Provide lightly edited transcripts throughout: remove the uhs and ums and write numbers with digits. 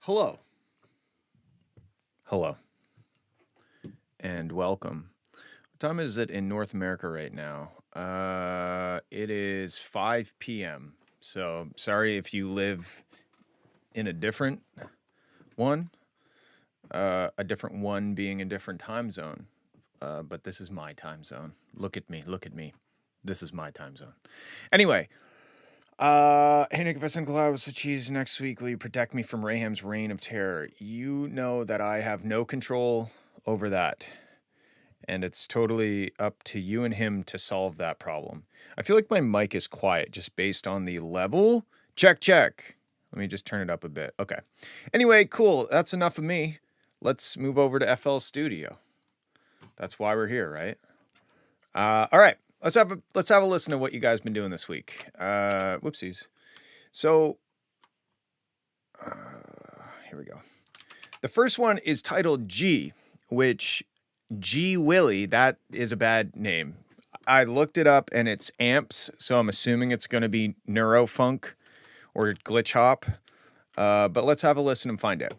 Hello. Hello. And welcome. What time is it in North America right now? It is 5 p.m. So sorry if you live in a different one, a different one being a different time zone. But this is my time zone. Look at me. Look at me. This is my time zone. Anyway, hey Nick, if I send collabs with cheese next week, will you protect me from Raham's reign of terror? You know that I have no control over that. And it's totally up to you and him to solve that problem. I feel like my mic is quiet just based on the level. Check, check. Let me just turn it up a bit. Okay. Anyway, cool. That's enough of me. Let's move over to FL Studio. That's why we're here, right? All right. Let's have a listen to what you guys been doing this week. Whoopsies. So here we go. The first one is titled G, which G Willie, that is a bad name. I looked it up and it's amps, so I'm assuming it's going to be neurofunk or glitch hop. But let's have a listen and find out.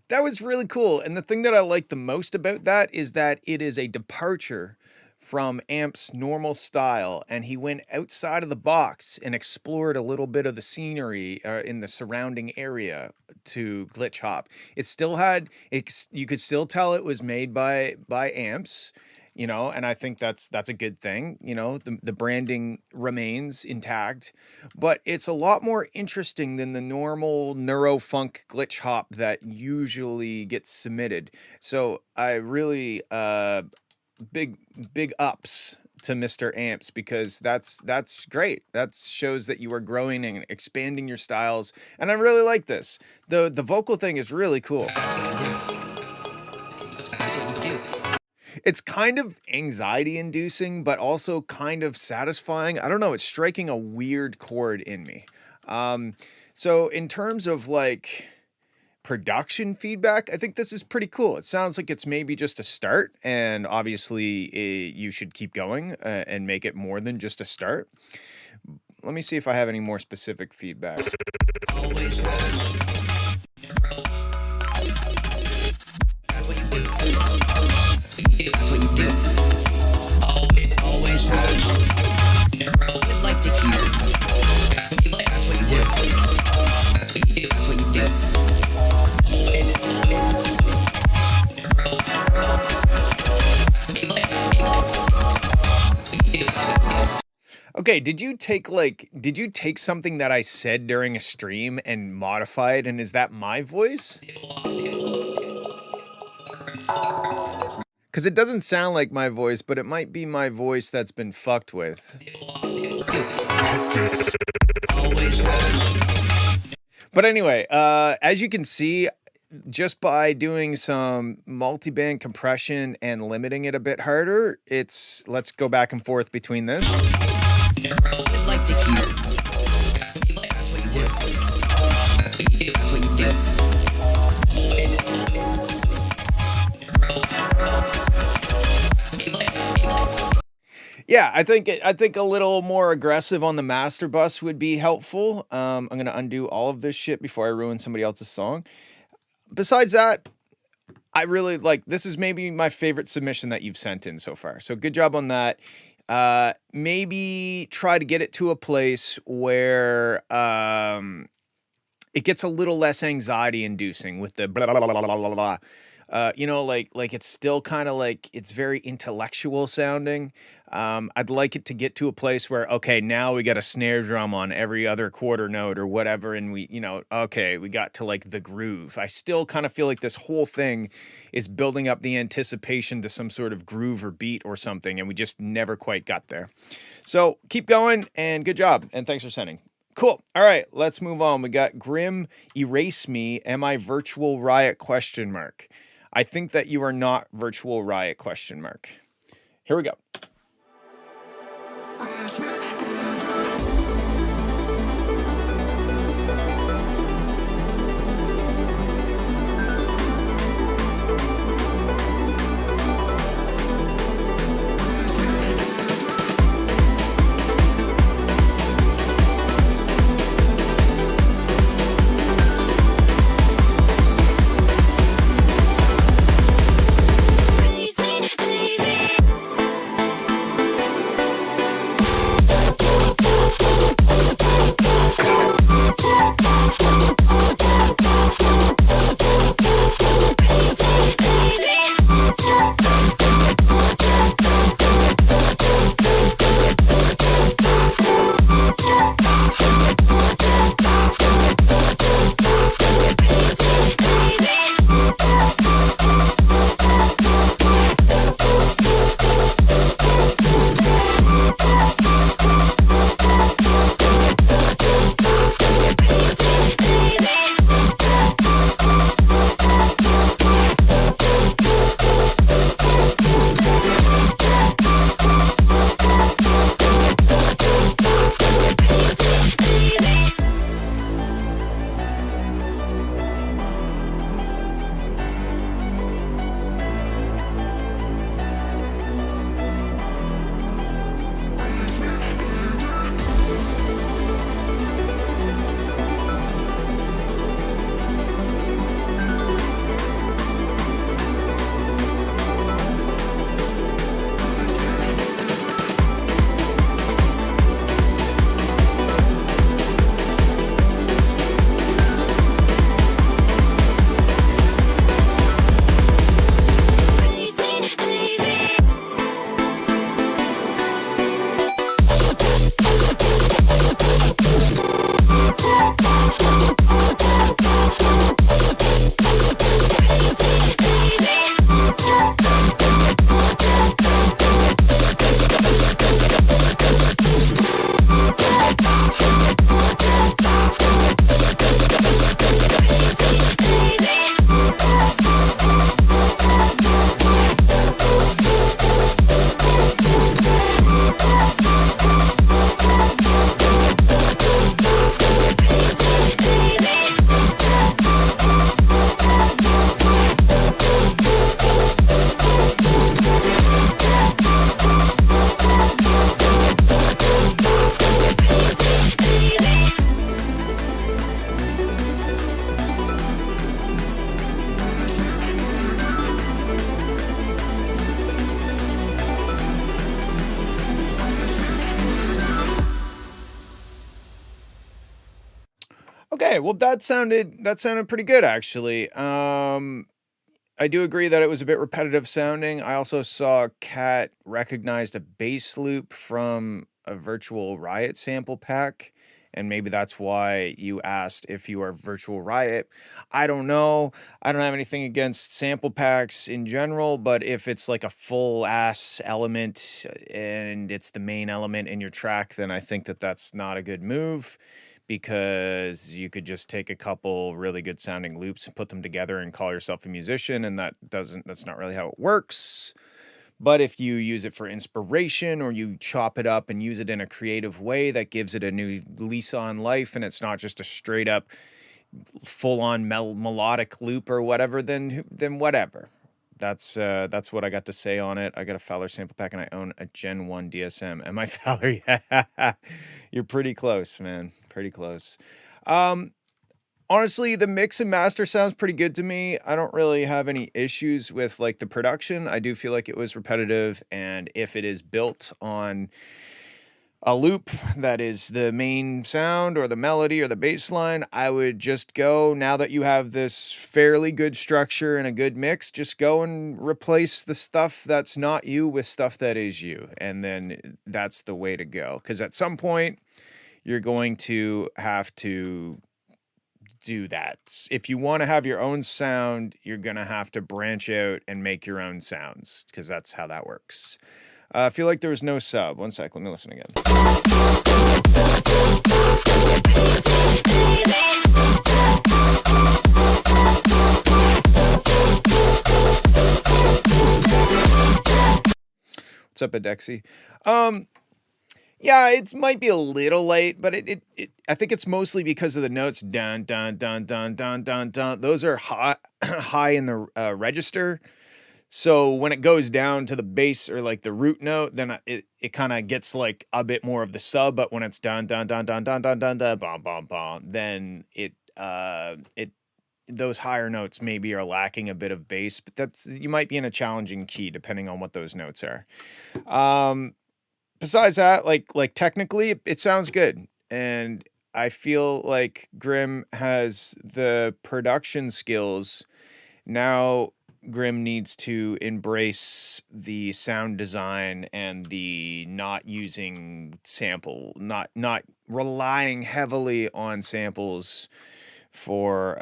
That was really cool. And the thing that I like the most about that is that it is a departure from Amp's normal style. And he went outside of the box and explored a little bit of the scenery in the surrounding area to glitch hop. It still had, you could still tell it was made by Amps. You know, and I think that's a good thing. You know, the branding remains intact, but it's a lot more interesting than the normal neurofunk glitch hop that usually gets submitted. So I really big ups to Mr. Amps, because that's great. That shows that you are growing and expanding your styles, and I really like this. The vocal thing is really cool. It's kind of anxiety inducing, but also kind of satisfying. I don't know. It's striking a weird chord in me. So in terms of like production feedback, I think this is pretty cool. It sounds like it's maybe just a start, and obviously you should keep going and make it more than just a start. Let me see if I have any more specific feedback. Always that's what you do. Always has. Would like to hear. That's what you do. That's what you do. Okay, did you take something that I said during a stream and modify it, and is that my voice? Because it doesn't sound like my voice, but it might be my voice that's been fucked with. But anyway, as you can see, just by doing some multi-band compression and limiting it a bit harder, let's go back and forth between this. Like to hear. That's what you do. Yeah, I think a little more aggressive on the master bus would be helpful. I'm gonna undo all of this shit before I ruin somebody else's song. Besides that, I really like this is maybe my favorite submission that you've sent in so far. So good job on that. Maybe try to get it to a place where it gets a little less anxiety inducing with the blah blah blah blah blah blah. Blah. You know, like it's still kind of like it's very intellectual sounding. I'd like it to get to a place where okay, now we got a snare drum on every other quarter note or whatever, and we, you know, okay, we got to like the groove. I still kind of feel like this whole thing is building up the anticipation to some sort of groove or beat or something, and we just never quite got there. So keep going, and good job, and thanks for sending. Cool. All right, let's move on. We got Grim Erase Me. Am I Virtual Riot ? I think that you are not Virtual Riot ? Here we go. Okay, well that sounded pretty good actually. I do agree that it was a bit repetitive sounding. I also saw Kat recognized a bass loop from a Virtual Riot sample pack, and maybe that's why you asked if you are Virtual Riot. I don't know. I don't have anything against sample packs in general, but if it's like a full ass element and it's the main element in your track, then I think that that's not a good move, because you could just take a couple really good sounding loops and put them together and call yourself a musician, and that's not really how it works. But if you use it for inspiration, or you chop it up and use it in a creative way that gives it a new lease on life, and it's not just a straight up full on melodic loop or whatever, then whatever. That's what I got to say on it. I got a Fowler sample pack and I own a Gen 1 DSM. Am I Fowler? Yeah. You're pretty close, man. Pretty close. On honestly, the mix and master sounds pretty good to me. I don't really have any issues with like the production. I do feel like it was repetitive, and if it is built on a loop that is the main sound or the melody or the bass line, I would just go, now that you have this fairly good structure and a good mix, just go and replace the stuff that's not you with stuff that is you. And then that's the way to go. Because at some point, you're going to have to do that. If you want to have your own sound, you're going to have to branch out and make your own sounds, because that's how that works. I feel like there was no sub. One sec, let me listen again. What's up, Adexi? Yeah, it might be a little late, but I think it's mostly because of the notes. Dun dun dun dun dun dun dun. Those are high in the register. So when it goes down to the bass or like the root note, then it kind of gets like a bit more of the sub. But when it's dun dun dun dun dun dun dun dun bom bom bom, then those higher notes maybe are lacking a bit of bass. But you might be in a challenging key depending on what those notes are. Besides that, like technically, it sounds good, and I feel like Grim has the production skills. Now Grim needs to embrace the sound design and the not using not relying heavily on samples for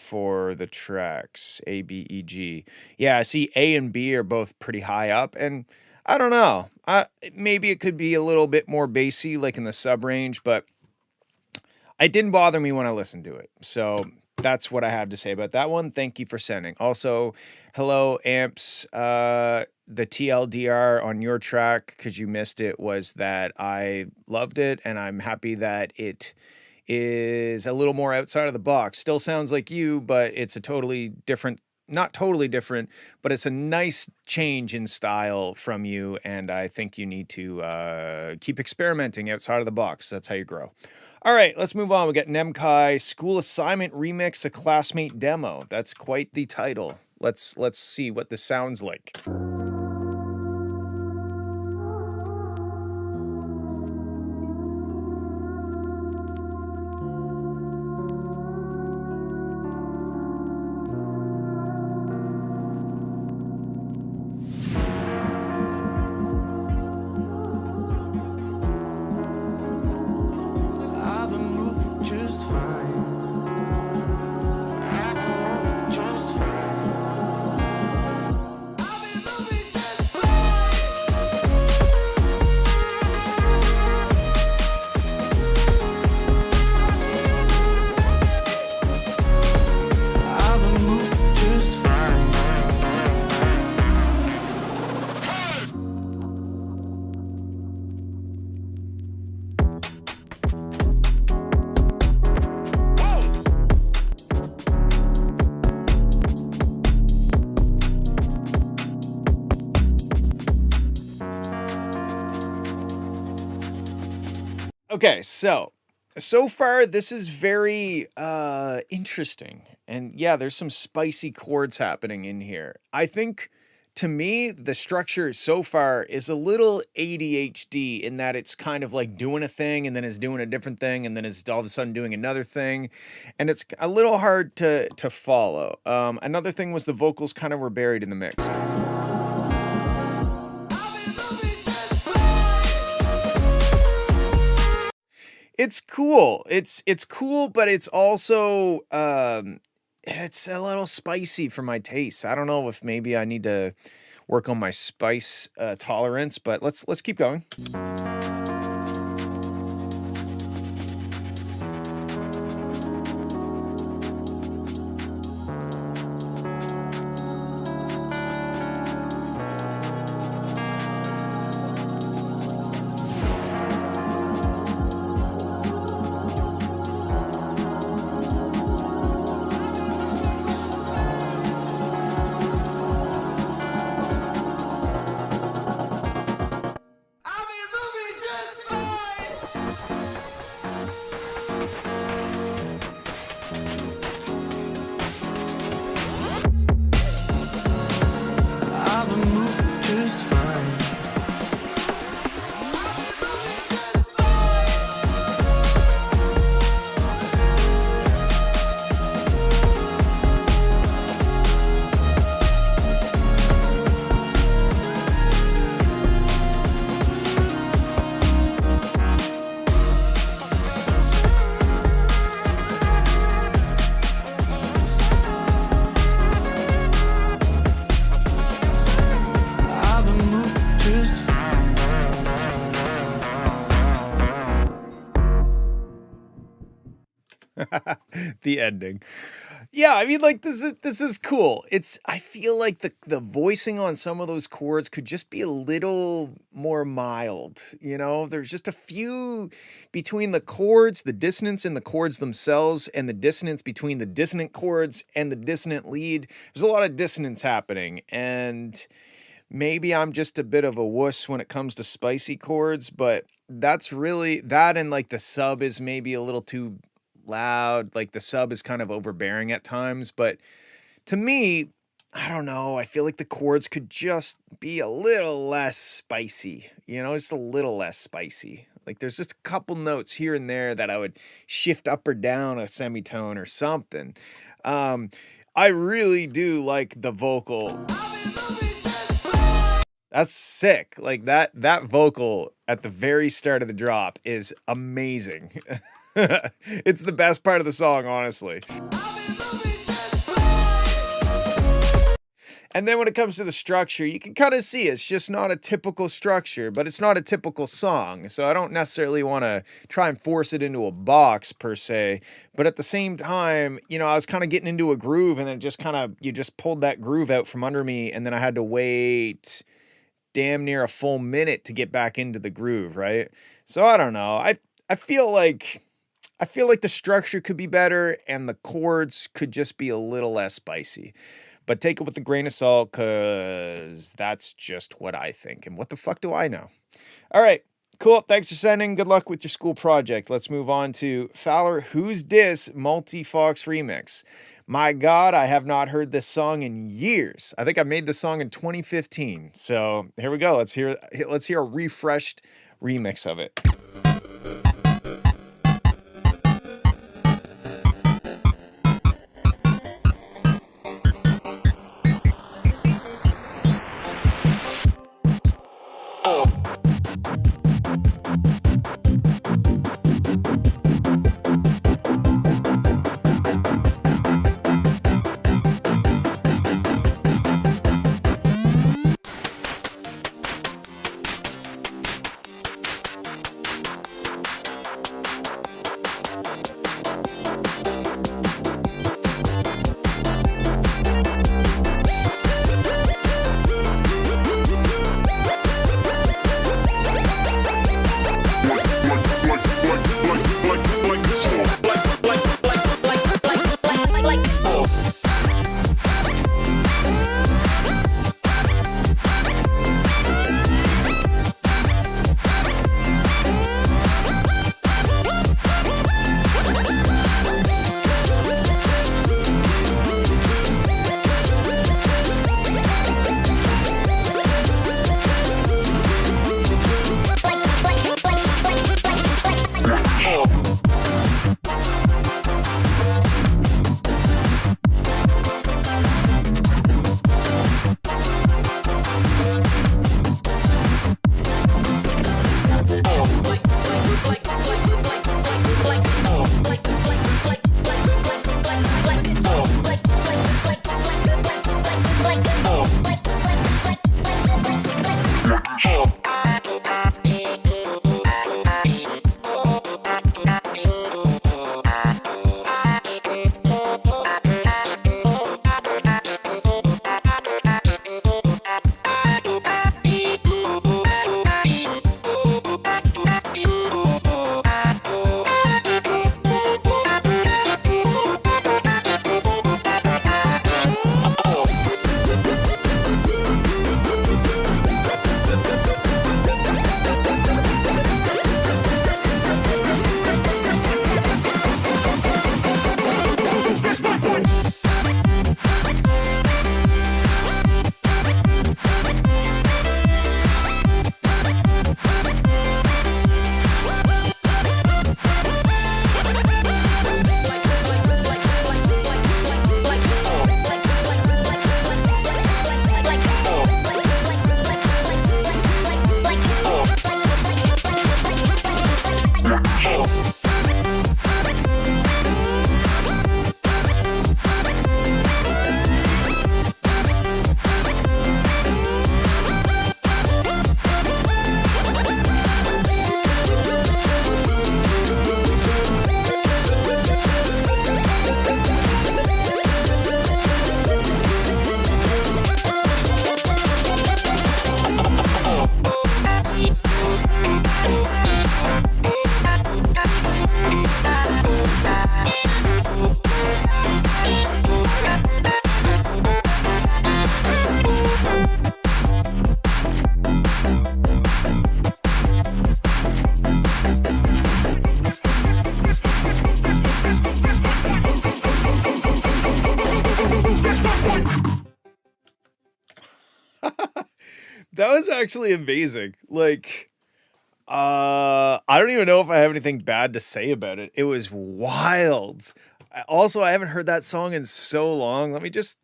the tracks A, B, E, G. Yeah, I see A and B are both pretty high up, and I don't know. Maybe it could be a little bit more bassy, like in the sub range, but it didn't bother me when I listened to it. So that's what I have to say about that one. Thank you for sending. Also, hello, amps. The TLDR on your track, because you missed it, was that I loved it, and I'm happy that it is a little more outside of the box. Still sounds like you, but it's a totally different, not totally different, but it's a nice change in style from you, and I think you need to keep experimenting outside of the box. That's how you grow. All right, let's move on. We got Nemkai School Assignment Remix, a Classmate Demo. That's quite the title. Let's see what this sounds like. Okay, so far this is very interesting, and yeah, there's some spicy chords happening in here. I think, to me, the structure so far is a little ADHD in that it's kind of like doing a thing, and then it's doing a different thing, and then it's all of a sudden doing another thing, and it's a little hard to follow. Another thing was the vocals kind of were buried in the mix. It's cool. It's cool, but it's also it's a little spicy for my taste. I don't know if maybe I need to work on my spice tolerance, but let's keep going. The ending. Yeah, I mean, like, this is cool. I feel like the voicing on some of those chords could just be a little more mild, you know? There's just a few between the chords, the dissonance in the chords themselves, and the dissonance between the dissonant chords and the dissonant lead. There's a lot of dissonance happening, and maybe I'm just a bit of a wuss when it comes to spicy chords, but that's really that, and like the sub is maybe a little too loud. Like the sub is kind of overbearing at times, but to me, I don't know. I feel like the chords could just be a little less spicy, you know, just a little less spicy. Like there's just a couple notes here and there that I would shift up or down a semitone or something. I really do like the vocal. That's sick. Like that vocal at the very start of the drop is amazing. It's the best part of the song, honestly. And then when it comes to the structure, you can kind of see it's just not a typical structure, but it's not a typical song. So I don't necessarily want to try and force it into a box per se. But at the same time, you know, I was kind of getting into a groove, and then you just pulled that groove out from under me, and then I had to wait damn near a full minute to get back into the groove, right? So I don't know. I feel like the structure could be better and the chords could just be a little less spicy. But take it with a grain of salt, because that's just what I think. And what the fuck do I know? All right, cool. Thanks for sending. Good luck with your school project. Let's move on to Fowler, Who's Dis Multi-Fox Remix. My God, I have not heard this song in years. I think I made this song in 2015. So here we go. Let's hear a refreshed remix of it. actually amazing. Like, I don't even know if I have anything bad to say about it. It was wild. Also, I haven't heard that song in so long. Let me just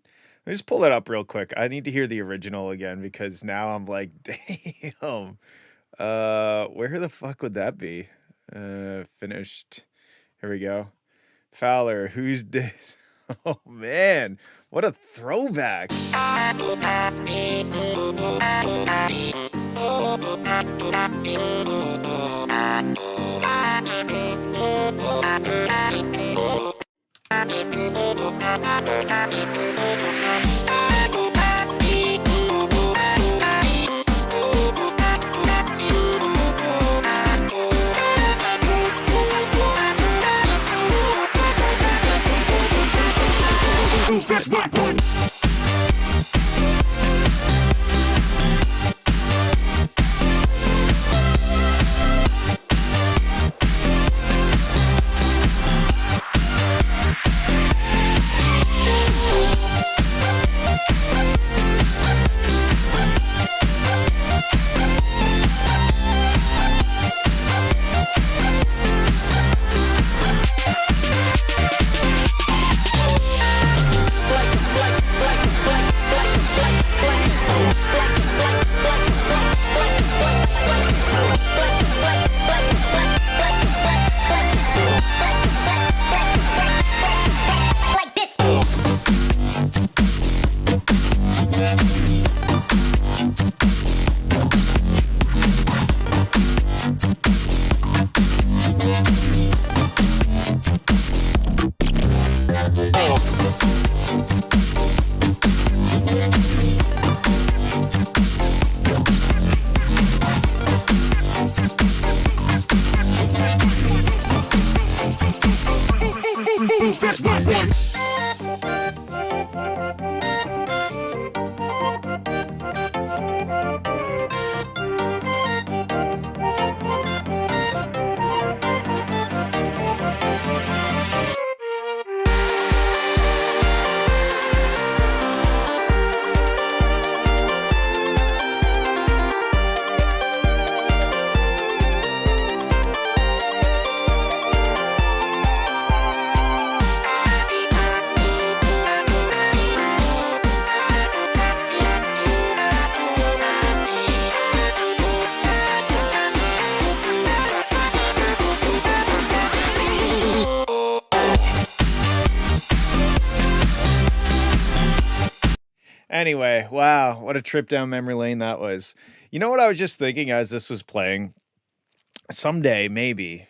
pull it up real quick. I need to hear the original again because now I'm like, damn. Where the fuck would that be? Finished. Here we go. Fowler, who's this? Oh man, what a throwback. That's my point. That's my point. Anyway, wow, what a trip down memory lane that was. You know what I was just thinking as this was playing? Someday, maybe,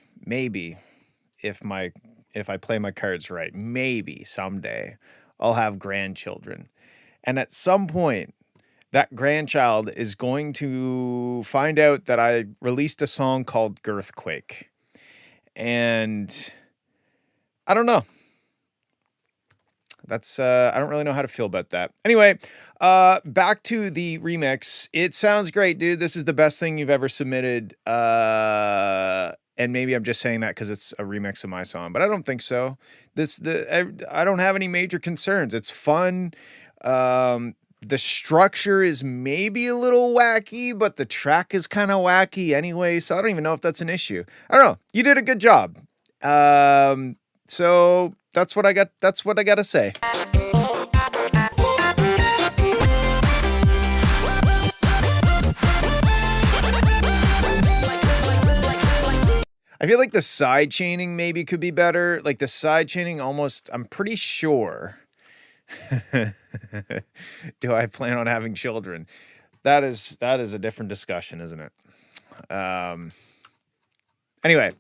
if I play my cards right, maybe someday I'll have grandchildren. And at some point, that grandchild is going to find out that I released a song called Girthquake. And I don't know. That's I don't really know how to feel about that. Anyway, back to the remix. It sounds great, dude. This is the best thing you've ever submitted. And maybe I'm just saying that because it's a remix of my song, but I don't think so. I don't have any major concerns. It's fun. The structure is maybe a little wacky, but the track is kind of wacky anyway, so I don't even know if that's an issue. I don't know. You did a good job. So that's what I got. That's what I got to say. I feel like the side chaining maybe could be better. Like the side chaining almost, I'm pretty sure. Do I plan on having children? That is a different discussion, isn't it? Anyway,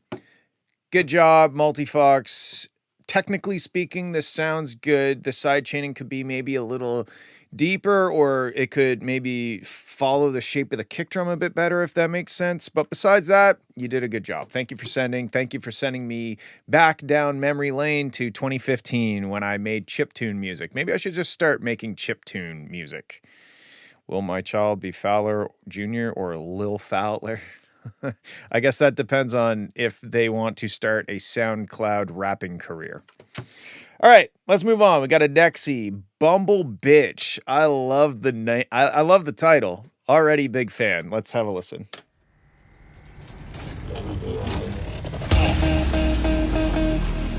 good job, Multifox. Technically speaking, this sounds good. The side chaining could be maybe a little deeper, or it could maybe follow the shape of the kick drum a bit better, if that makes sense. But besides that, you did a good job. Thank you for sending me back down memory lane to 2015 when I made chiptune music. Maybe I should just start making chiptune music. Will my child be Fowler Jr. or Lil Fowler? I guess that depends on if they want to start a SoundCloud rapping career. All right, let's move on. We got a Dexy, Bumble Bitch. I love the name. I love the title. Already big fan. Let's have a listen.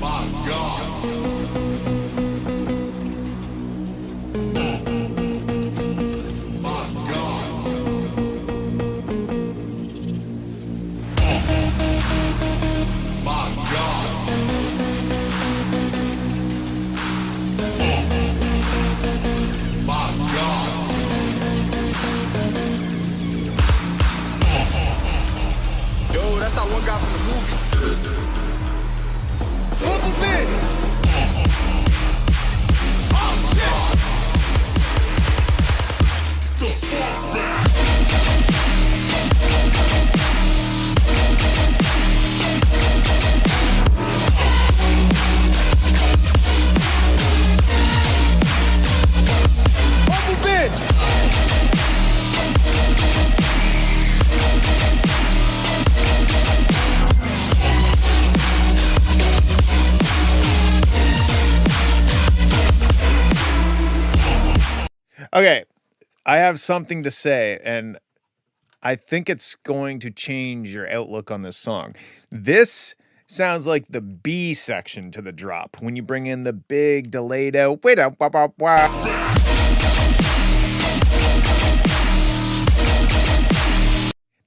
My God. My God. My God. My God. Yo, that's that one guy from the movie. Local bitch. Oh shit. The fuck back. Local bitch. Okay, I have something to say, and I think it's going to change your outlook on this song. This sounds like the B section to the drop when you bring in the big delayed out. Wait up, wah, wah, wah.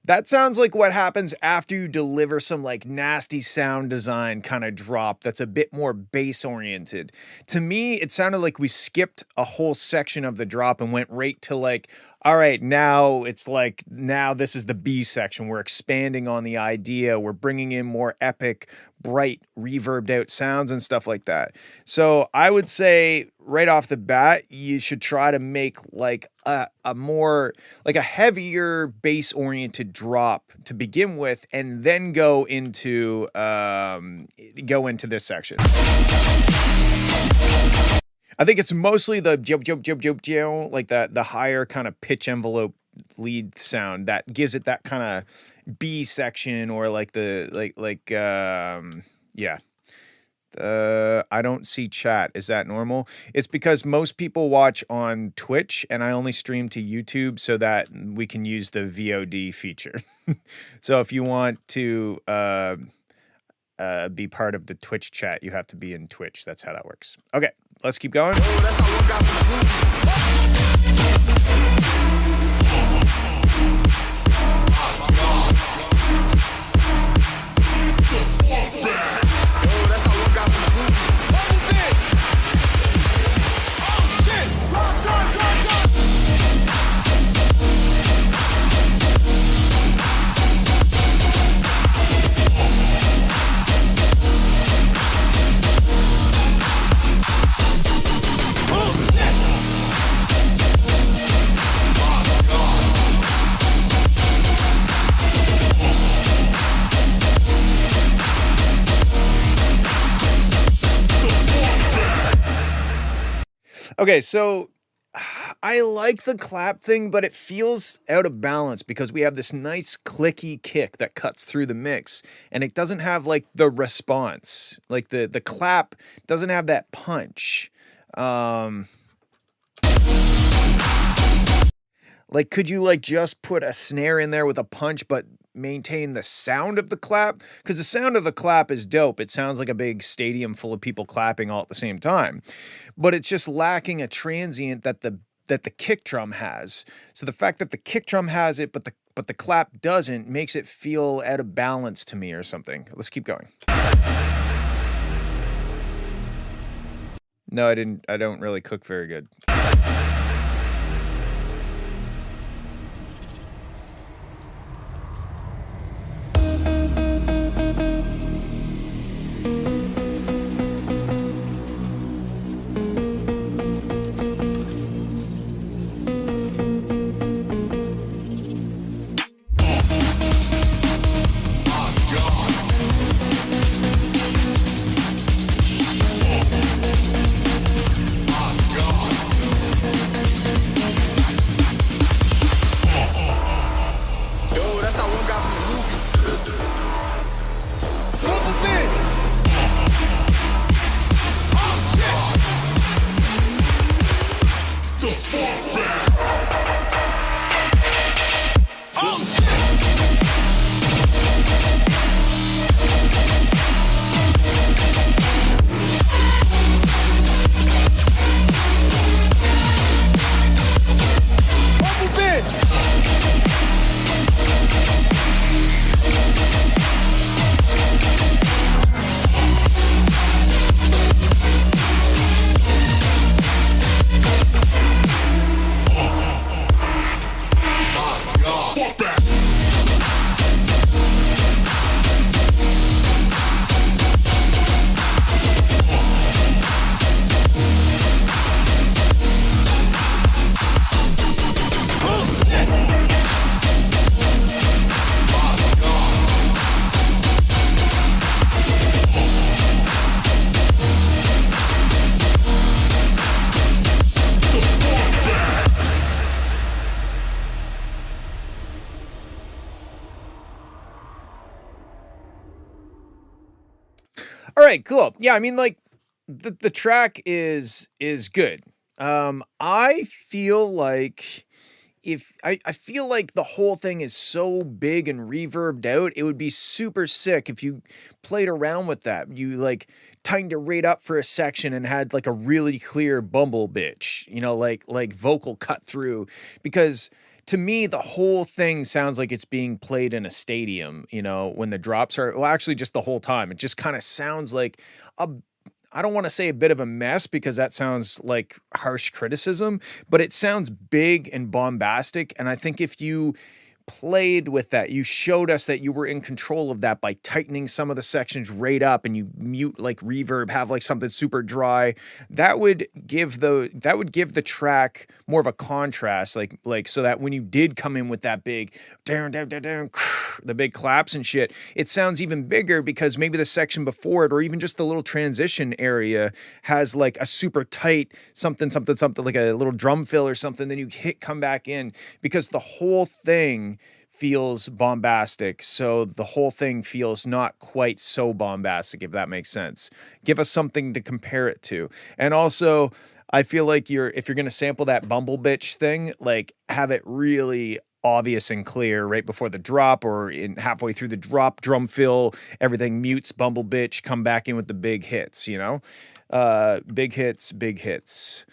That sounds like what happens after you deliver some like nasty sound design kind of drop that's a bit more bass oriented. To me, it sounded like we skipped a whole section of the drop and went right to like, all right, now it's like, now this is the B section. We're expanding on the idea. We're bringing in more epic, bright, reverbed out sounds and stuff like that. So I would say right off the bat, you should try to make like a more, like a heavier bass oriented drop to begin with, and then go into this section. I think it's mostly the like the higher kind of pitch envelope lead sound that gives it that kind of B section, or like the yeah. I don't see chat. Is that normal? It's because most people watch on Twitch and I only stream to YouTube so that we can use the VOD feature. So if you want to be part of the Twitch chat, you have to be in Twitch. That's how that works. Okay, let's keep going. Okay, so I like the clap thing, but it feels out of balance because we have this nice clicky kick that cuts through the mix, and it doesn't have like the response. Like the clap doesn't have that punch. Like, could you like just put a snare in there with a punch, but maintain the sound of the clap? Because the sound of the clap is dope. It sounds like a big stadium full of people clapping all at the same time, but it's just lacking a transient that the kick drum has. So the fact that the kick drum has it, but the clap doesn't, makes it feel out of balance to me or something. Let's keep going. No, I don't really cook very good. right, cool. Yeah, I mean, like the track is good. I feel like if I feel like the whole thing is so big and reverbed out, it would be super sick if you played around with that. You like tightened it right up for a section and had like a really clear bumble bitch, like vocal cut through. Because to me, the whole thing sounds like it's being played in a stadium, when the drops are, well, actually just the whole time. It just kind of sounds like a I don't want to say a bit of a mess because that sounds like harsh criticism, but it sounds big and bombastic. And I think if you played with that, you showed us that you were in control of that by tightening some of the sections right up, and you mute like reverb, have like something super dry. That would give the track more of a contrast, like so that when you did come in with that big down, the big claps and shit, it sounds even bigger because maybe the section before it, or even just the little transition area, has like a super tight something, like a little drum fill or something. Then you come back in, because the whole thing feels bombastic. So the whole thing feels not quite so bombastic, if that makes sense. Give us something to compare it to. And also, I feel like if you're going to sample that bumble bitch thing, like have it really obvious and clear right before the drop, or in halfway through the drop, drum fill, everything mutes, bumble bitch, come back in with the big hits, big hits.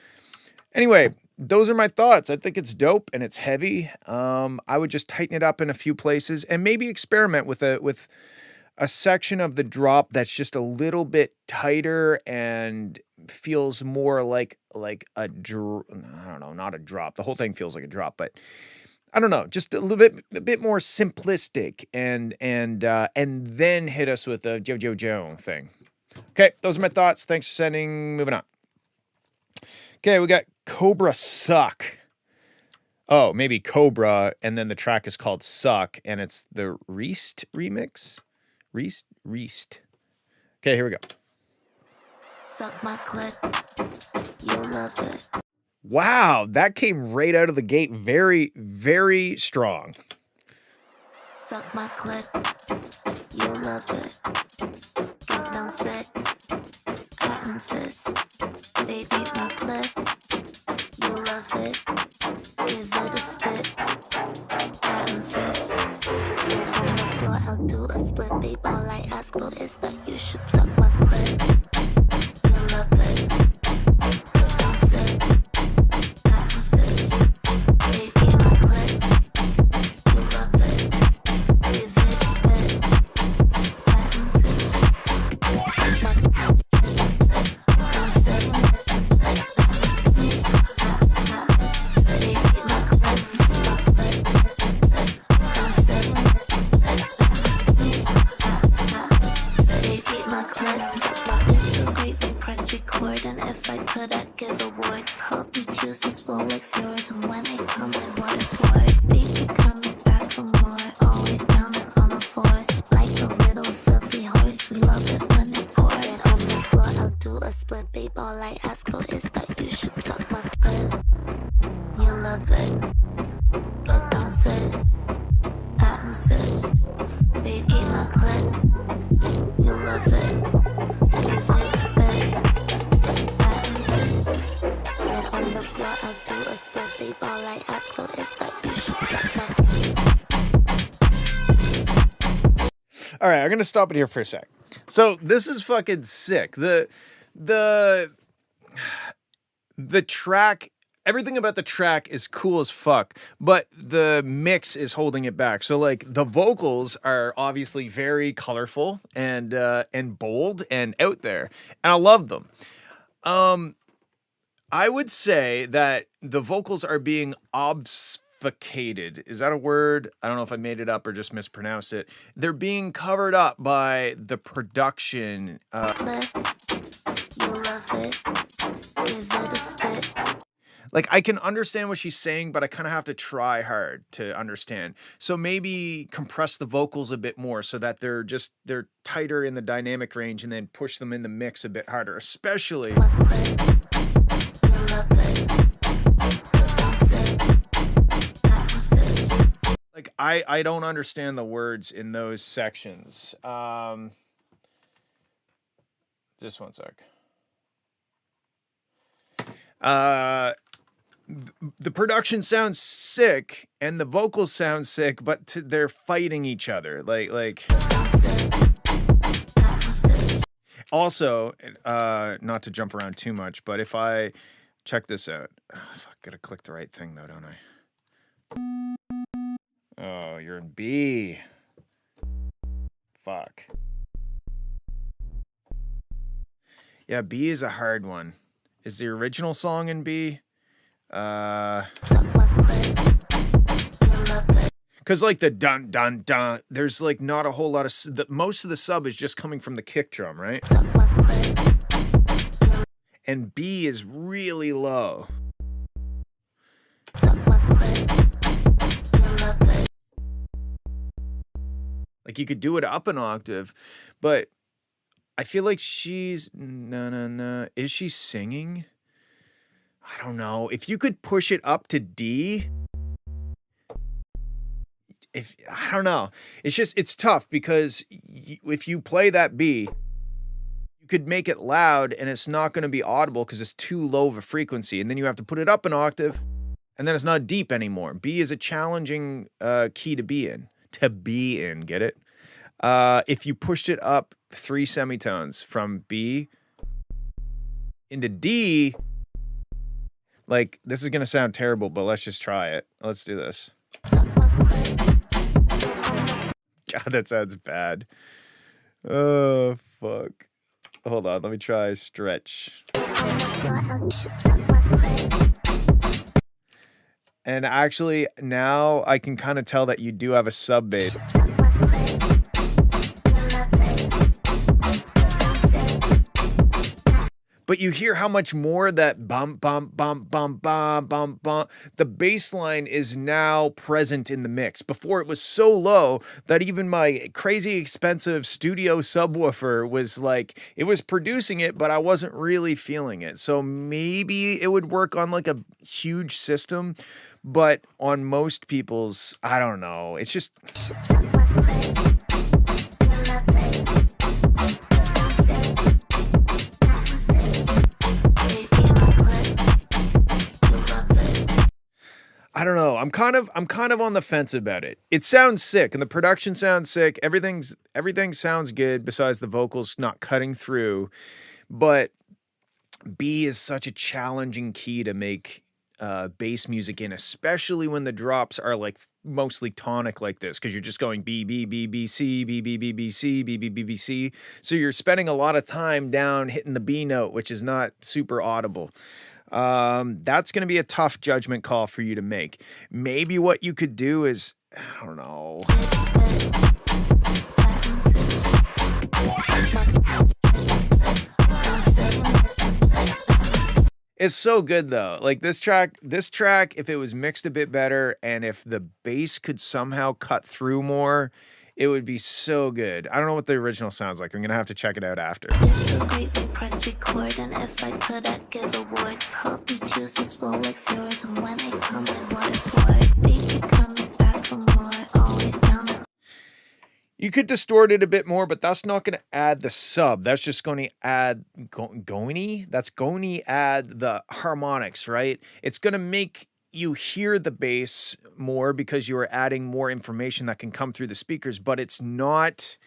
Anyway, those are my thoughts. I think it's dope and it's heavy. I would just tighten it up in a few places and maybe experiment with a section of the drop that's just a little bit tighter and feels more like I don't know, not a drop. The whole thing feels like a drop, but I don't know, just a bit more simplistic, and then hit us with the Joe thing. Okay, those are my thoughts. Thanks for sending. Moving on. Okay, we got Cobra Suck. Oh, maybe Cobra, and then the track is called Suck, and it's the Reist remix. Reist. Okay, here we go. Suck my clit, you'll love it. Wow, that came right out of the gate. Very, very strong. Suck my clit, you'll love it. Get down sick, I insist. Baby, my clit, you'll love it. Give it a spit, I insist. Get on the floor, I'll do a split. Babe, all I ask for is that you should suck my clit. You'll love it. Get down sick, I insist. Baby, my clit, you'll love it. Give it a spit, I insist. Suck my clit. And if I could, I'd give awards. Healthy juices flow like fjords, and when I come, I water board. Baby coming back for more, always down and on the force. Like a little filthy horse, we love it when it pours. Get on the floor, I'll do a split. Babe, all I ask for is that you should suck my clit. You love it. Get down, sit. I insist. Baby, my clit. You love it. Give it a spit. On the floor, I'll do a split. Babe, all I ask for is that you should suck my. All right, I'm gonna stop it here for a sec. So this is fucking sick. The track, everything about the track is cool as fuck, but the mix is holding it back. So like the vocals are obviously very colorful and bold and out there, and I love them. I would say that the vocals are being obfuscated. Is that a word? I don't know if I made it up or just mispronounced it. They're being covered up by the production. You love it. Give it a spit. Like, I can understand what she's saying, but I kind of have to try hard to understand. So maybe compress the vocals a bit more so that they're tighter in the dynamic range, and then push them in the mix a bit harder, especially. Like, I don't understand the words in those sections. Just one sec. The production sounds sick and the vocals sound sick, but they're fighting each other. Like. Also, not to jump around too much, but if I check this out, fuck, gotta click the right thing though, don't I? Oh, you're in B. Fuck. Yeah, B is a hard one. Is the original song in B? Because like the dun dun dun, there's like not a whole lot of most of the sub is just coming from the kick drum, right? And B is really low. Like you could do it up an octave, but I feel like she's no. Is she singing? I don't know. If you could push it up to D, I don't know. It's tough because if you play that B, you could make it loud and it's not going to be audible because it's too low of a frequency. And then you have to put it up an octave and then it's not deep anymore. B is a challenging key to be in. Get it? If you pushed it up 3 semitones from B into D, like, this is going to sound terrible, but let's just try it. Let's do this. God, that sounds bad. Oh, fuck. Hold on, let me try stretch. And actually, now I can kind of tell that you do have a sub bass. But you hear how much more that bump, bump, bump, bump, bump, bump, bump. The bass line is now present in the mix. Before it was so low that even my crazy expensive studio subwoofer was like, it was producing it, but I wasn't really feeling it. So maybe it would work on like a huge system, but on most people's, I don't know. It's just... I don't know. I'm kind of on the fence about it. It sounds sick and the production sounds sick. Everything sounds good besides the vocals not cutting through. But B is such a challenging key to make bass music in, especially when the drops are like mostly tonic like this, because you're just going B, B, B, B, C, B, B, B, B, C, B, B, B, B, C. So you're spending a lot of time down hitting the B note, which is not super audible. That's going to be a tough judgment call for you to make. Maybe what you could do is, I don't know. It's so good though. Like this track, if it was mixed a bit better and if the bass could somehow cut through more, it would be so good. I don't know what the original sounds like. I'm going to have to check it out after. Press record, and if I could, I'd give awards. Healthy juices flow like fjords, and when I come, I want it poured. Baby coming back for more, always down. You could distort it a bit more, but that's not going to add the sub. That's just going to add that's going to add the harmonics, right? It's going to make you hear the bass more because you are adding more information that can come through the speakers, but it's not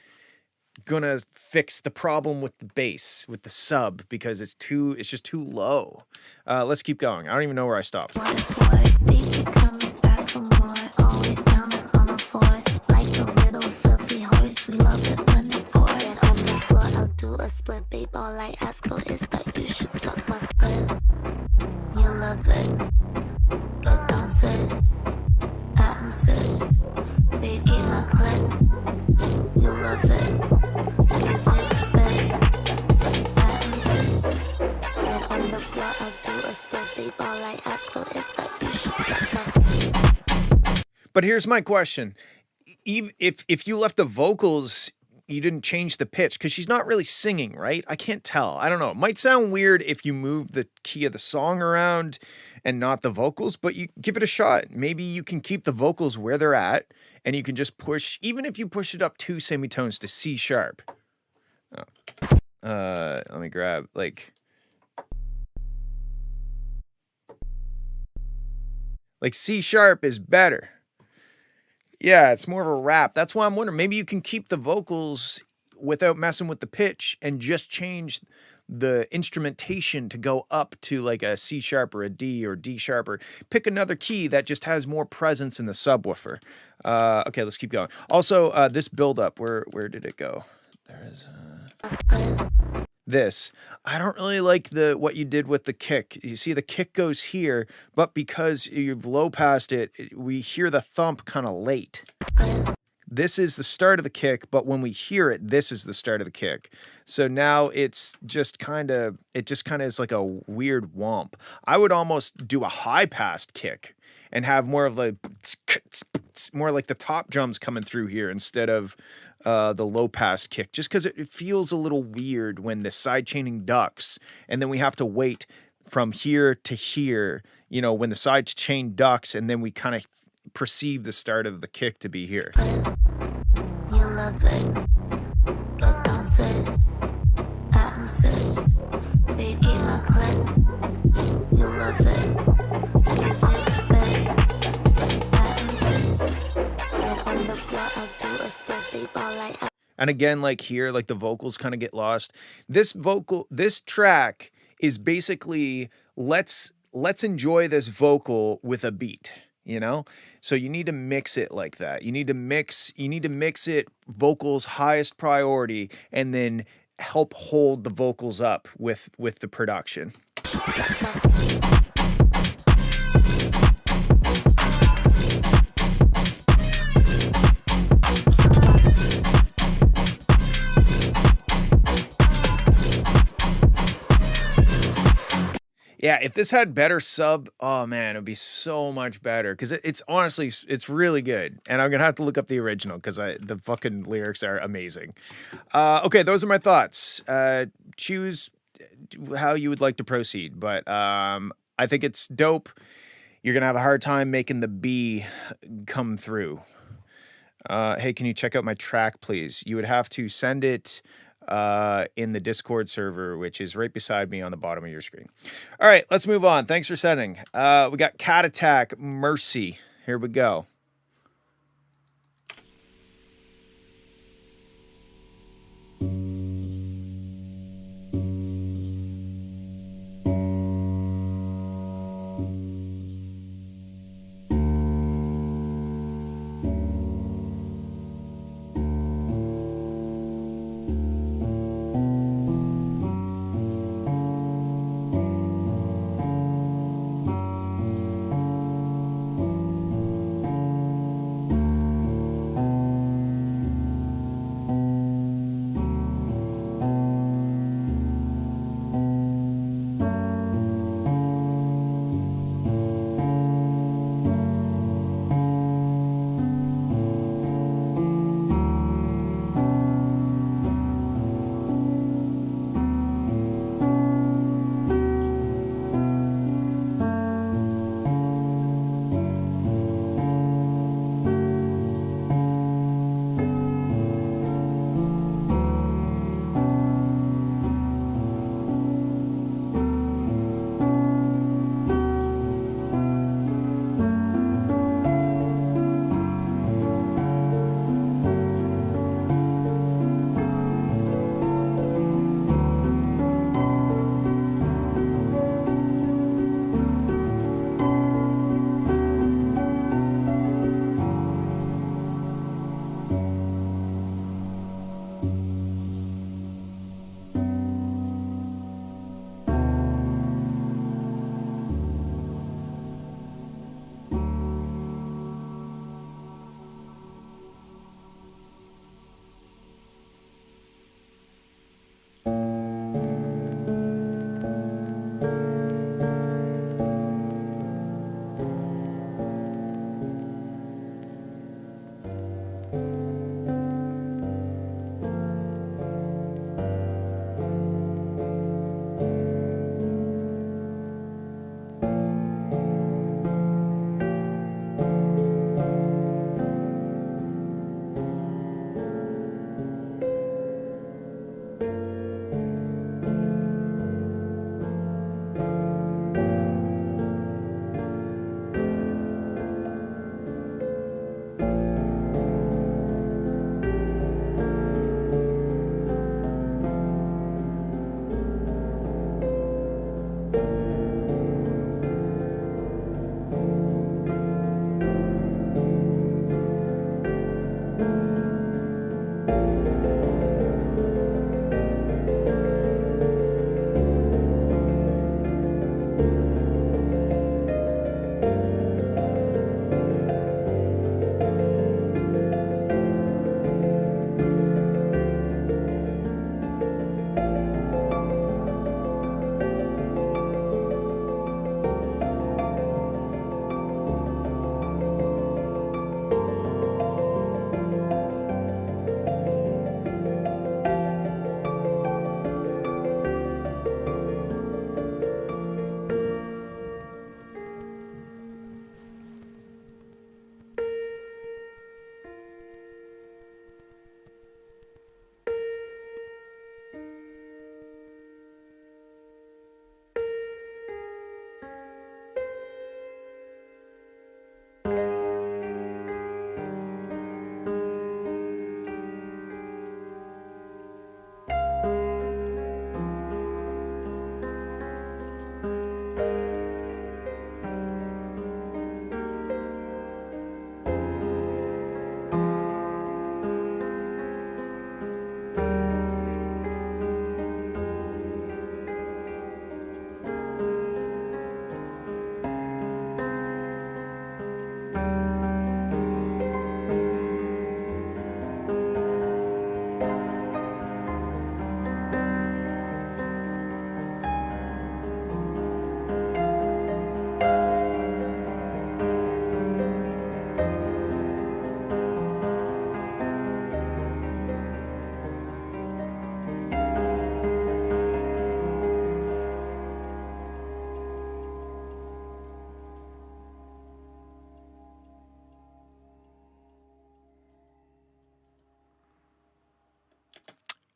gonna fix the problem with the bass, with the sub, because it's just too low. Let's keep going. I don't even know where I stopped. A split, babe, all I ask for is that you should suck my clit. You love it, but don't sit. I insist, babe, eat my clit. You love it, you fake spit. I insist, right on the floor, I'll do a split, babe, all I ask for is that you should suck my clit. But here's my question. If you left the vocals, you didn't change the pitch, because she's not really singing, right? I can't tell. I don't know. It might sound weird if you move the key of the song around and not the vocals, but you give it a shot. Maybe you can keep the vocals where they're at, and you can just push, even if you push it up 2 semitones to C sharp. Oh, Let me grab like C sharp is better. Yeah, it's more of a rap. That's why I'm wondering, maybe you can keep the vocals without messing with the pitch and just change the instrumentation to go up to like a C sharp or a D or D sharp, or pick another key that just has more presence in the subwoofer. Okay, let's keep going. Also, this buildup, where did it go? There is this. I don't really like what you did with the kick. You see the kick goes here, but because you've low passed it, we hear the thump kind of late. This is the start of the kick, but when we hear it, this is the start of the kick. So now it's just kind of is like a weird womp. I would almost do a high passed kick and have more of like more like the top drums coming through here instead of the low pass kick, just because it feels a little weird when the side chaining ducks and then we have to wait from here to here, you know, when the side chain ducks and then we kind of perceive the start of the kick to be here. You love it. Get down, sit. I insist. Baby, my clit. You love it. Give it respect. I insist. Get on the floor. I'll do a split. They ball like I. And again, like here, like the vocals kind of get lost. This track is basically let's enjoy this vocal with a beat. You know, so you need to mix it like that. You need to mix it vocals highest priority, and then help hold the vocals up with the production. Yeah, if this had better sub, oh man, it'd be so much better. Because it's honestly, it's really good. And I'm gonna have to look up the original because the fucking lyrics are amazing. Okay, those are my thoughts. Choose how you would like to proceed, but I think it's dope. You're gonna have a hard time making the B come through. Hey, can you check out my track, please? You would have to send it in the Discord server, which is right beside me on the bottom of your screen. All right, let's move on. Thanks for sending. We got Cat Attack Mercy. Here we go.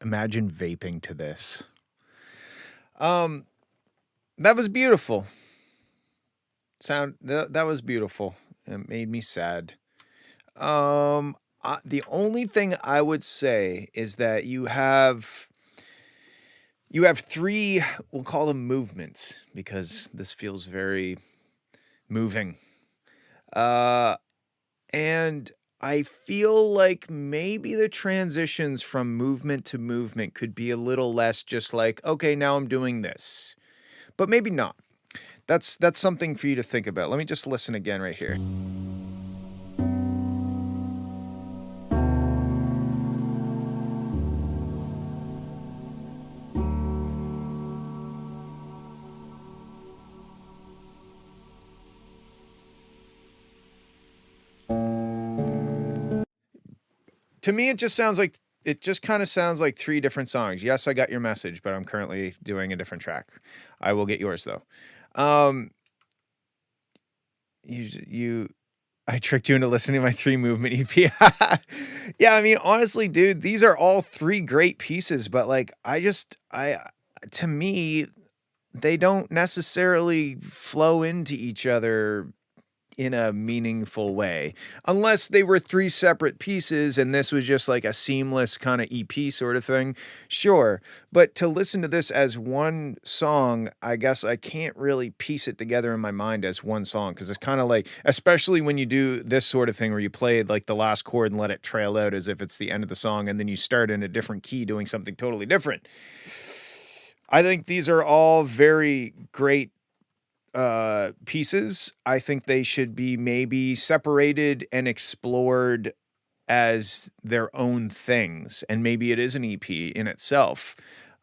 Imagine vaping to this. That was beautiful. That was beautiful. It made me sad. The only thing I would say is that you have three, we'll call them movements, because this feels very moving. And I feel like maybe the transitions from movement to movement could be a little less just like, okay, now I'm doing this. But maybe not. That's something for you to think about. Let me just listen again right here. To me, it just kind of sounds like three different songs. Yes, I got your message, but I'm currently doing a different track. I will get yours though. I tricked you into listening to my 3-movement EP. Yeah, I mean, honestly, dude, these are all 3 great pieces, but like, to me, they don't necessarily flow into each other in a meaningful way, unless they were 3 separate pieces and this was just like a seamless kind of EP sort of thing. Sure. But to listen to this as one song, I guess I can't really piece it together in my mind as one song, because it's kind of like, especially when you do this sort of thing where you play like the last chord and let it trail out as if it's the end of the song, and then you start in a different key doing something totally different. I think these are all very great pieces. I think they should be maybe separated and explored as their own things, and maybe it is an EP in itself,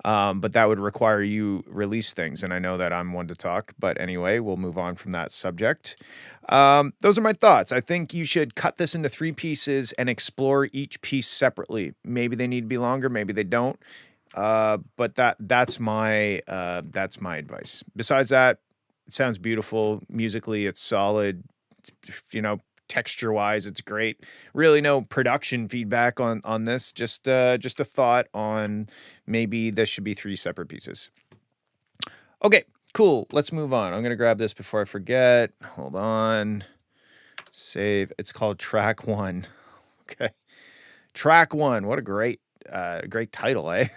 but that would require you release things, and I know that I'm one to talk, but anyway, we'll move on from that subject. Those are my thoughts. I think you should cut this into 3 pieces and explore each piece separately. Maybe they need to be longer, maybe they don't, but that's my advice. Besides that, it sounds beautiful. Musically, it's solid. Texture-wise, it's great. Really no production feedback on this. Just a thought on maybe this should be 3 separate pieces. Okay, cool. Let's move on. I'm going to grab this before I forget. Hold on. Save. It's called Track 1. Okay. Track 1. What a great title, eh?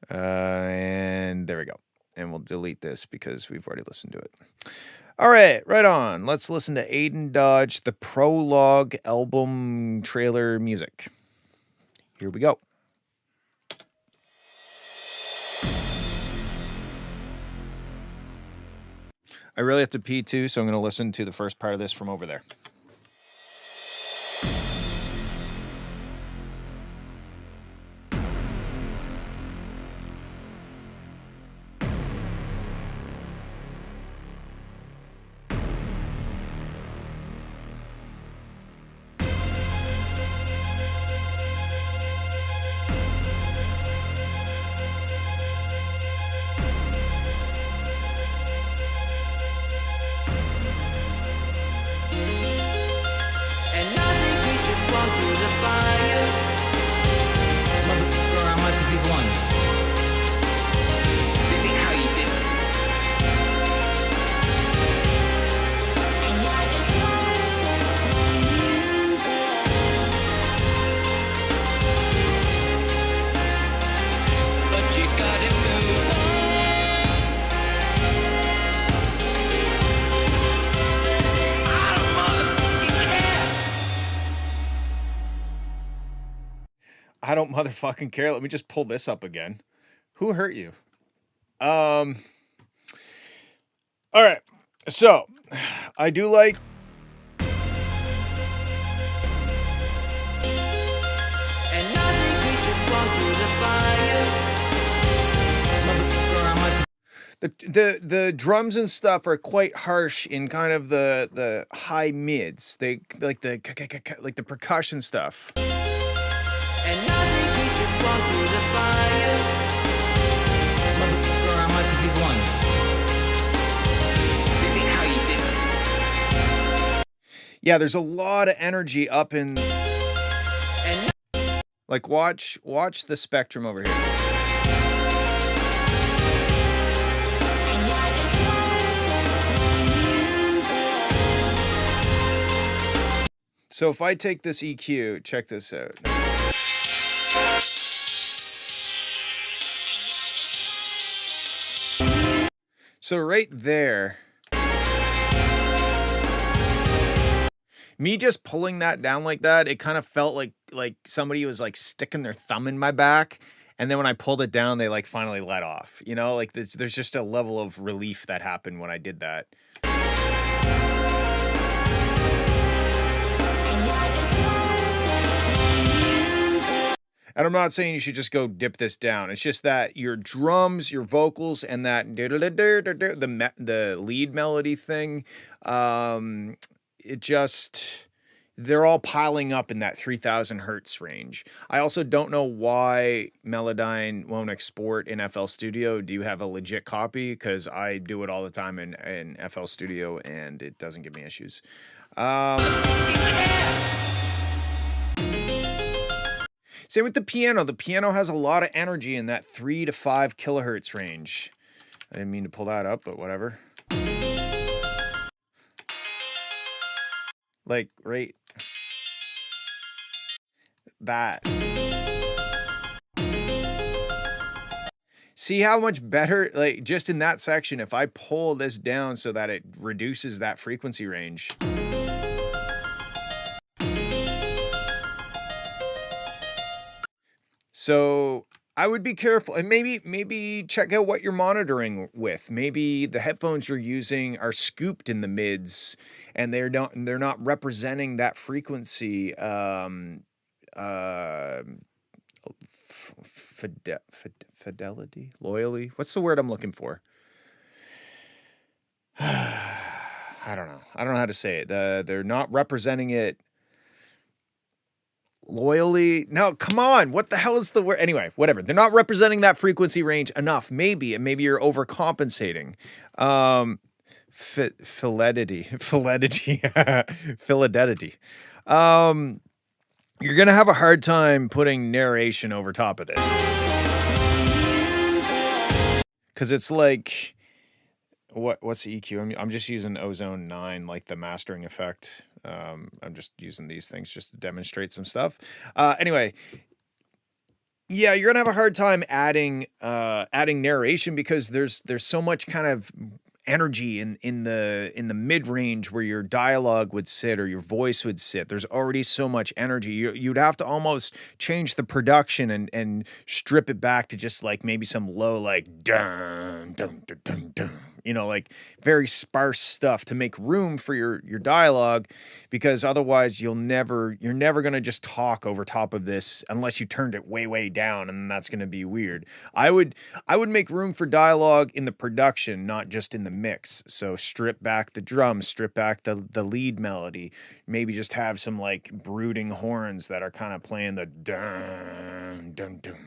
And there we go. And we'll delete this because we've already listened to it. All right, right on. Let's listen to Aiden Dodge, the Prologue album trailer music. Here we go. I really have to pee too, so I'm going to listen to the first part of this from over there. I don't motherfucking care. Let me just pull this up again. Who hurt you? All right. So, I do like... The drums and stuff are quite harsh in kind of the high mids. They like the percussion stuff. And I think we should walk through the fire. Motherfucker, I'm out to phase 1. This ain't how you diss. Yeah, there's a lot of energy up in... Like watch the spectrum over here. So if I take this EQ, check this out. So right there, me just pulling that down like that, it kind of felt like somebody was like sticking their thumb in my back. And then when I pulled it down, they like finally let off. You know, like there's just a level of relief that happened when I did that. And I'm not saying you should just go dip this down. It's just that your drums, your vocals, and that the lead melody thing, they're all piling up in that 3000 hertz range. I also don't know why Melodyne won't export in FL Studio. Do you have a legit copy? Because I do it all the time in FL Studio and it doesn't give me issues. Same with the piano. The piano has a lot of energy in that 3 to 5 kilohertz range. I didn't mean to pull that up, but whatever. Like, right. That. See how much better, like, just in that section, if I pull this down so that it reduces that frequency range. So I would be careful, and maybe check out what you're monitoring with. Maybe the headphones you're using are scooped in the mids, and they're not representing that frequency. Fidelity, loyally. What's the word I'm looking for? I don't know. I don't know how to say it. They're not representing it. Loyally. No, come on. What the hell is the word? Anyway, whatever. They're not representing that frequency range enough. Maybe you're overcompensating. Fidelity. You're going to have a hard time putting narration over top of this. Cause it's like, what's the EQ? I'm just using Ozone 9, like the mastering effect. I'm just using these things just to demonstrate some stuff. Anyway, yeah, you're gonna have a hard time adding narration because there's so much kind of energy in the mid range where your dialogue would sit or your voice would sit. There's already so much energy. You'd have to almost change the production and strip it back to just like maybe some low like dun dun dun dun dun. You know, like very sparse stuff to make room for your dialogue, because otherwise you're never going to just talk over top of this unless you turned it way down, and that's going to be weird. I would make room for dialogue in the production, not just in the mix. So strip back the drums, strip back the lead melody, maybe just have some like brooding horns that are kind of playing the dun dun dun.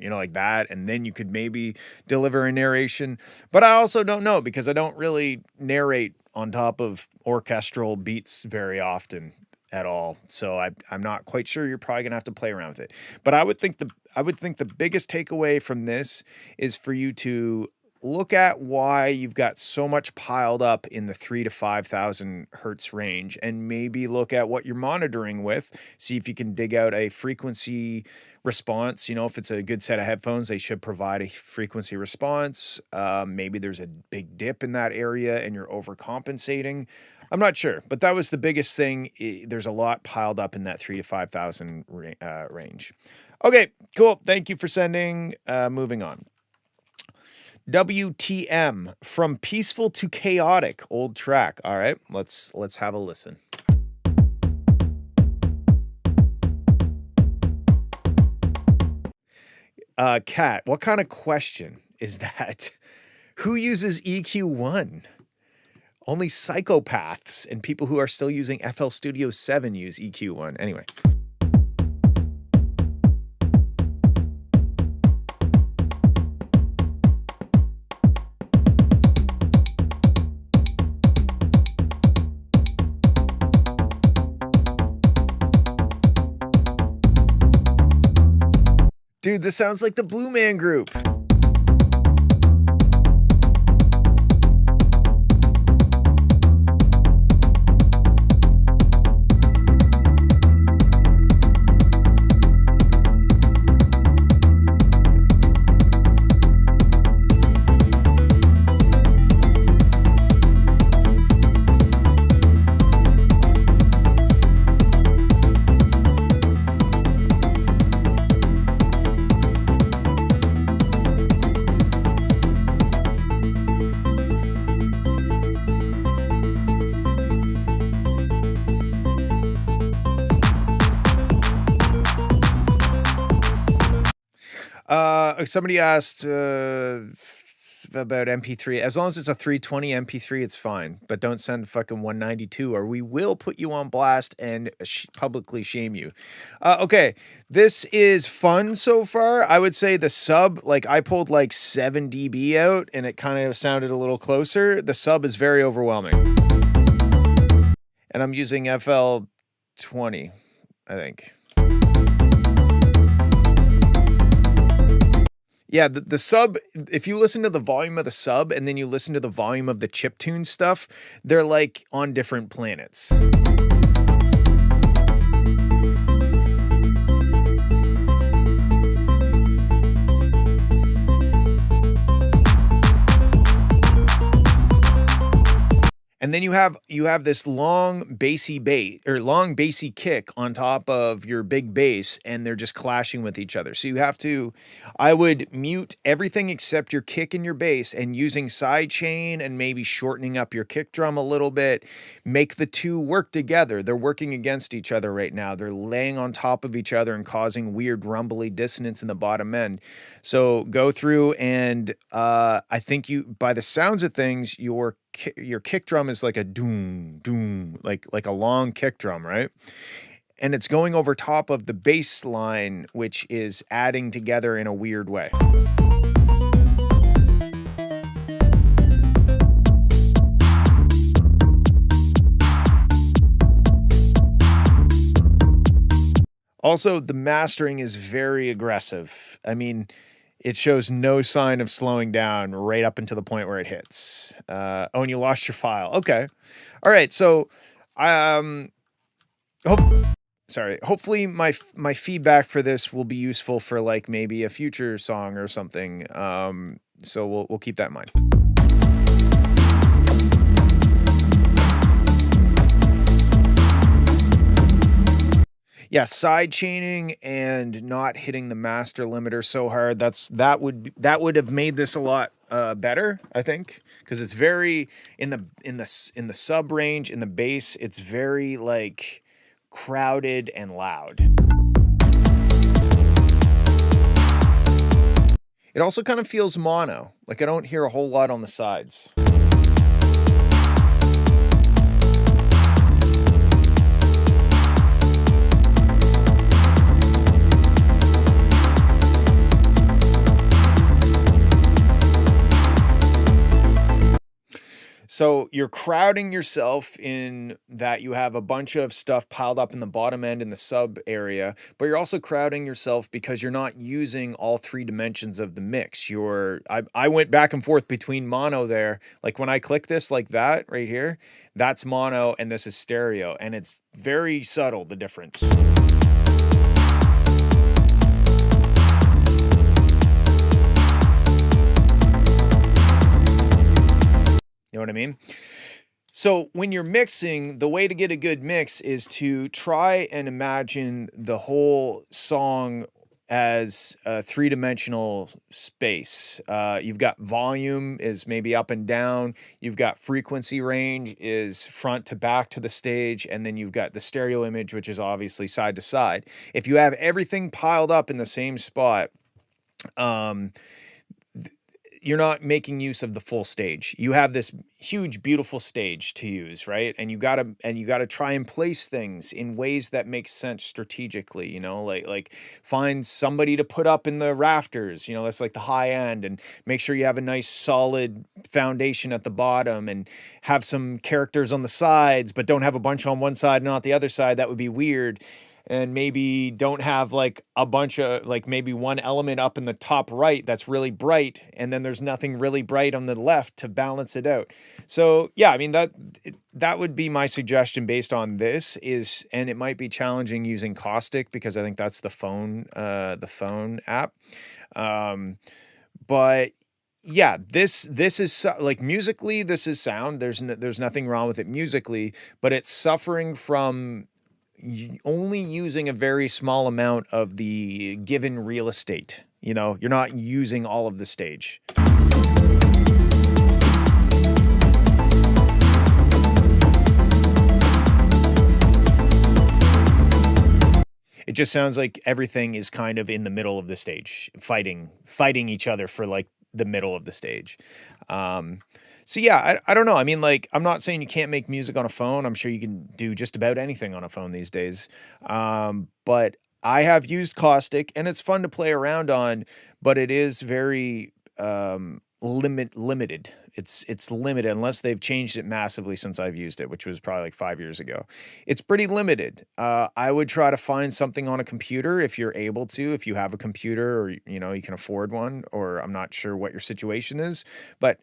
You know, like that, and then you could maybe deliver a narration. But I also don't know, because I don't really narrate on top of orchestral beats very often at all. So I'm not quite sure. You're probably gonna have to play around with it. But I would think the biggest takeaway from this is for you to look at why you've got so much piled up in the 3,000 to 5,000 hertz range, and maybe look at what you're monitoring with. See if you can dig out a frequency response. You know, if it's a good set of headphones, they should provide a frequency response. Maybe there's a big dip in that area and you're overcompensating. I'm not sure, but that was the biggest thing. There's a lot piled up in that 3,000 to 5,000 range. Okay, cool. Thank you for sending. Moving on. WTM, From Peaceful to Chaotic, old track. All right, let's have a listen. Kat, what kind of question is that? Who uses EQ1? Only psychopaths and people who are still using FL Studio 7 use EQ1. Anyway. Dude, this sounds like the Blue Man Group. Somebody asked about MP3. As long as it's a 320 MP3, it's fine. But don't send fucking 192, or we will put you on blast and publicly shame you. Okay, this is fun so far. I would say the sub, like I pulled like 7 dB out, and it kind of sounded a little closer. The sub is very overwhelming, and I'm using FL20, I think. Yeah, the sub, if you listen to the volume of the sub and then you listen to the volume of the chiptune stuff, they're like on different planets. And then you have this long bassy kick on top of your big bass, and they're just clashing with each other. So I would mute everything except your kick and your bass, and using sidechain and maybe shortening up your kick drum a little bit, make the two work together. They're working against each other right now. They're laying on top of each other and causing weird rumbly dissonance in the bottom end. So go through and I think by the sounds of things, your kick drum is like a doom, doom, like a long kick drum, right? And it's going over top of the bass line, which is adding together in a weird way. Also, the mastering is very aggressive. I mean, it shows no sign of slowing down right up until the point where it hits. Oh, and you lost your file. Okay. All right. So, hopefully my feedback for this will be useful for like maybe a future song or something. So we'll keep that in mind. Yeah, side chaining and not hitting the master limiter so hard. That would have made this a lot better, I think, because it's very in the sub range, in the bass, it's very like crowded and loud. It also kind of feels mono, like I don't hear a whole lot on the sides. So you're crowding yourself in that you have a bunch of stuff piled up in the bottom end in the sub area, but you're also crowding yourself because you're not using all 3 dimensions of the mix. I went back and forth between mono there. Like when I click this like that right here, that's mono and this is stereo, and it's very subtle, the difference. You know what I mean? So when you're mixing, the way to get a good mix is to try and imagine the whole song as a 3-dimensional space. You've got volume is maybe up and down. You've got frequency range is front to back to the stage. And then you've got the stereo image, which is obviously side to side. If you have everything piled up in the same spot, you're not making use of the full stage. You have this huge, beautiful stage to use, right? And you gotta try and place things in ways that make sense strategically, you know, like find somebody to put up in the rafters, you know, that's like the high end, and make sure you have a nice solid foundation at the bottom, and have some characters on the sides, but don't have a bunch on one side and not the other side. That would be weird. and maybe don't have like a bunch of like maybe one element up in the top right that's really bright, and then there's nothing really bright on the left to balance it out. So yeah, I mean that would be my suggestion based on this is, and it might be challenging using Caustic because I think that's the phone app. But yeah, this is like musically, this is sound. There's nothing wrong with it musically, but it's suffering from only using a very small amount of the given real estate. You know, you're not using all of the stage. It just sounds like everything is kind of in the middle of the stage, fighting each other for like the middle of the stage. So yeah, I don't know. I mean, like, I'm not saying you can't make music on a phone. I'm sure you can do just about anything on a phone these days. But I have used Caustic, and it's fun to play around on, but it is very limited. It's limited unless they've changed it massively since I've used it, which was probably like 5 years ago. It's pretty limited. I would try to find something on a computer if you're able to, if you have a computer or you know you can afford one, or I'm not sure what your situation is, but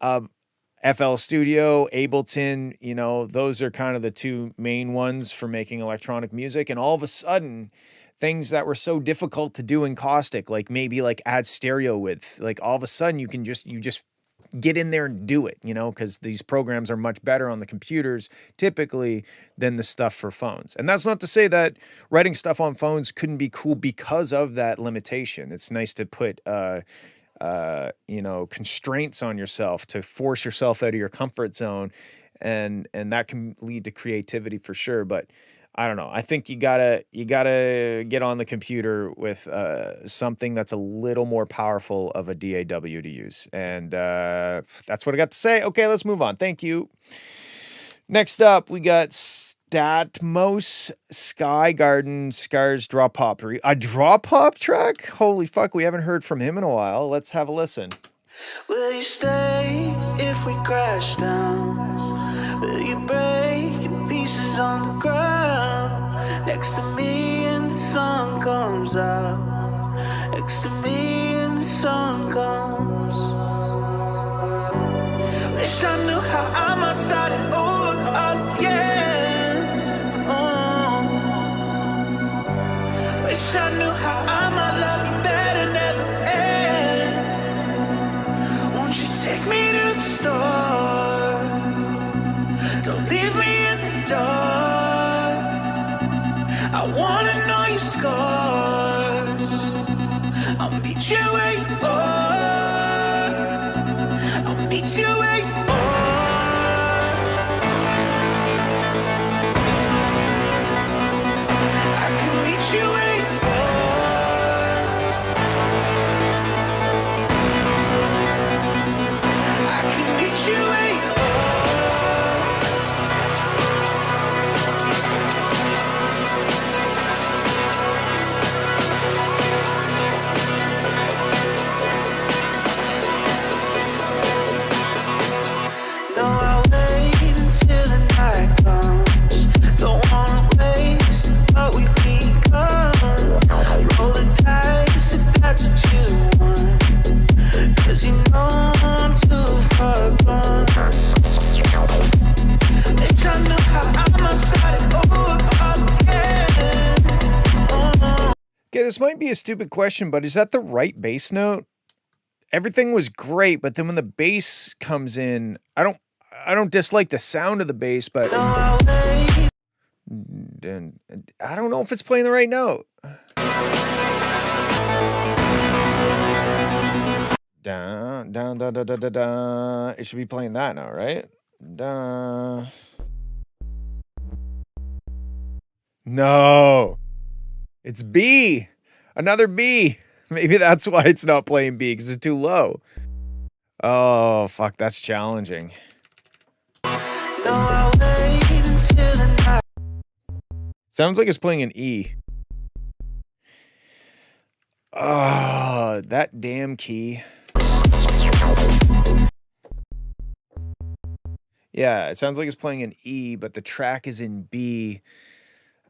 FL Studio, Ableton, you know, those are kind of the two main ones for making electronic music. And all of a sudden, things that were so difficult to do in Caustic, like maybe like add stereo width, like all of a sudden you just get in there and do it, you know, because these programs are much better on the computers typically than the stuff for phones. And that's not to say that writing stuff on phones couldn't be cool because of that limitation. It's nice to put you know, constraints on yourself to force yourself out of your comfort zone, and that can lead to creativity for sure. But I don't know. I think you gotta get on the computer with something that's a little more powerful of a DAW to use. And that's what I got to say. Okay, let's move on. Thank you. Next up, we got Statmos Sky Garden Scars Drop Pop. A drop pop track? Holy fuck, we haven't heard from him in a while. Let's have a listen. Will you stay if we crash down? Will you break in pieces on the ground? Next to me and the sun comes out. Next to me and the sun comes. Wish I knew how I might start it over again. Oh. Wish I knew how I might love you better, never end. Won't you take me to the store? Don't leave me in the dark. I wanna know your scars. I'll meet you where you are. I'll meet you where you are. I can meet you where you are. I can meet you where you are. No, I'll wait until the night comes. Don't wanna waste what we've become. Roll the dice if that's what you want. 'Cause you know I'm too far gone. Wish I knew how I might start it over again. Oh. Okay, this might be a stupid question, but is that the right bass note? Everything was great, but then when the bass comes in, I don't dislike the sound of the bass, but No, I'll wait. and I don't know if it's playing the right note. Down, down, da, da, da, da, da. It should be playing that now, right? Da. No, it's B. Another B. Maybe that's why it's not playing B, because it's too low. Oh, fuck, that's challenging. No, I'll wait until the night. Sounds like it's playing an E. Oh, that damn key. Yeah, it sounds like it's playing an E, but the track is in B.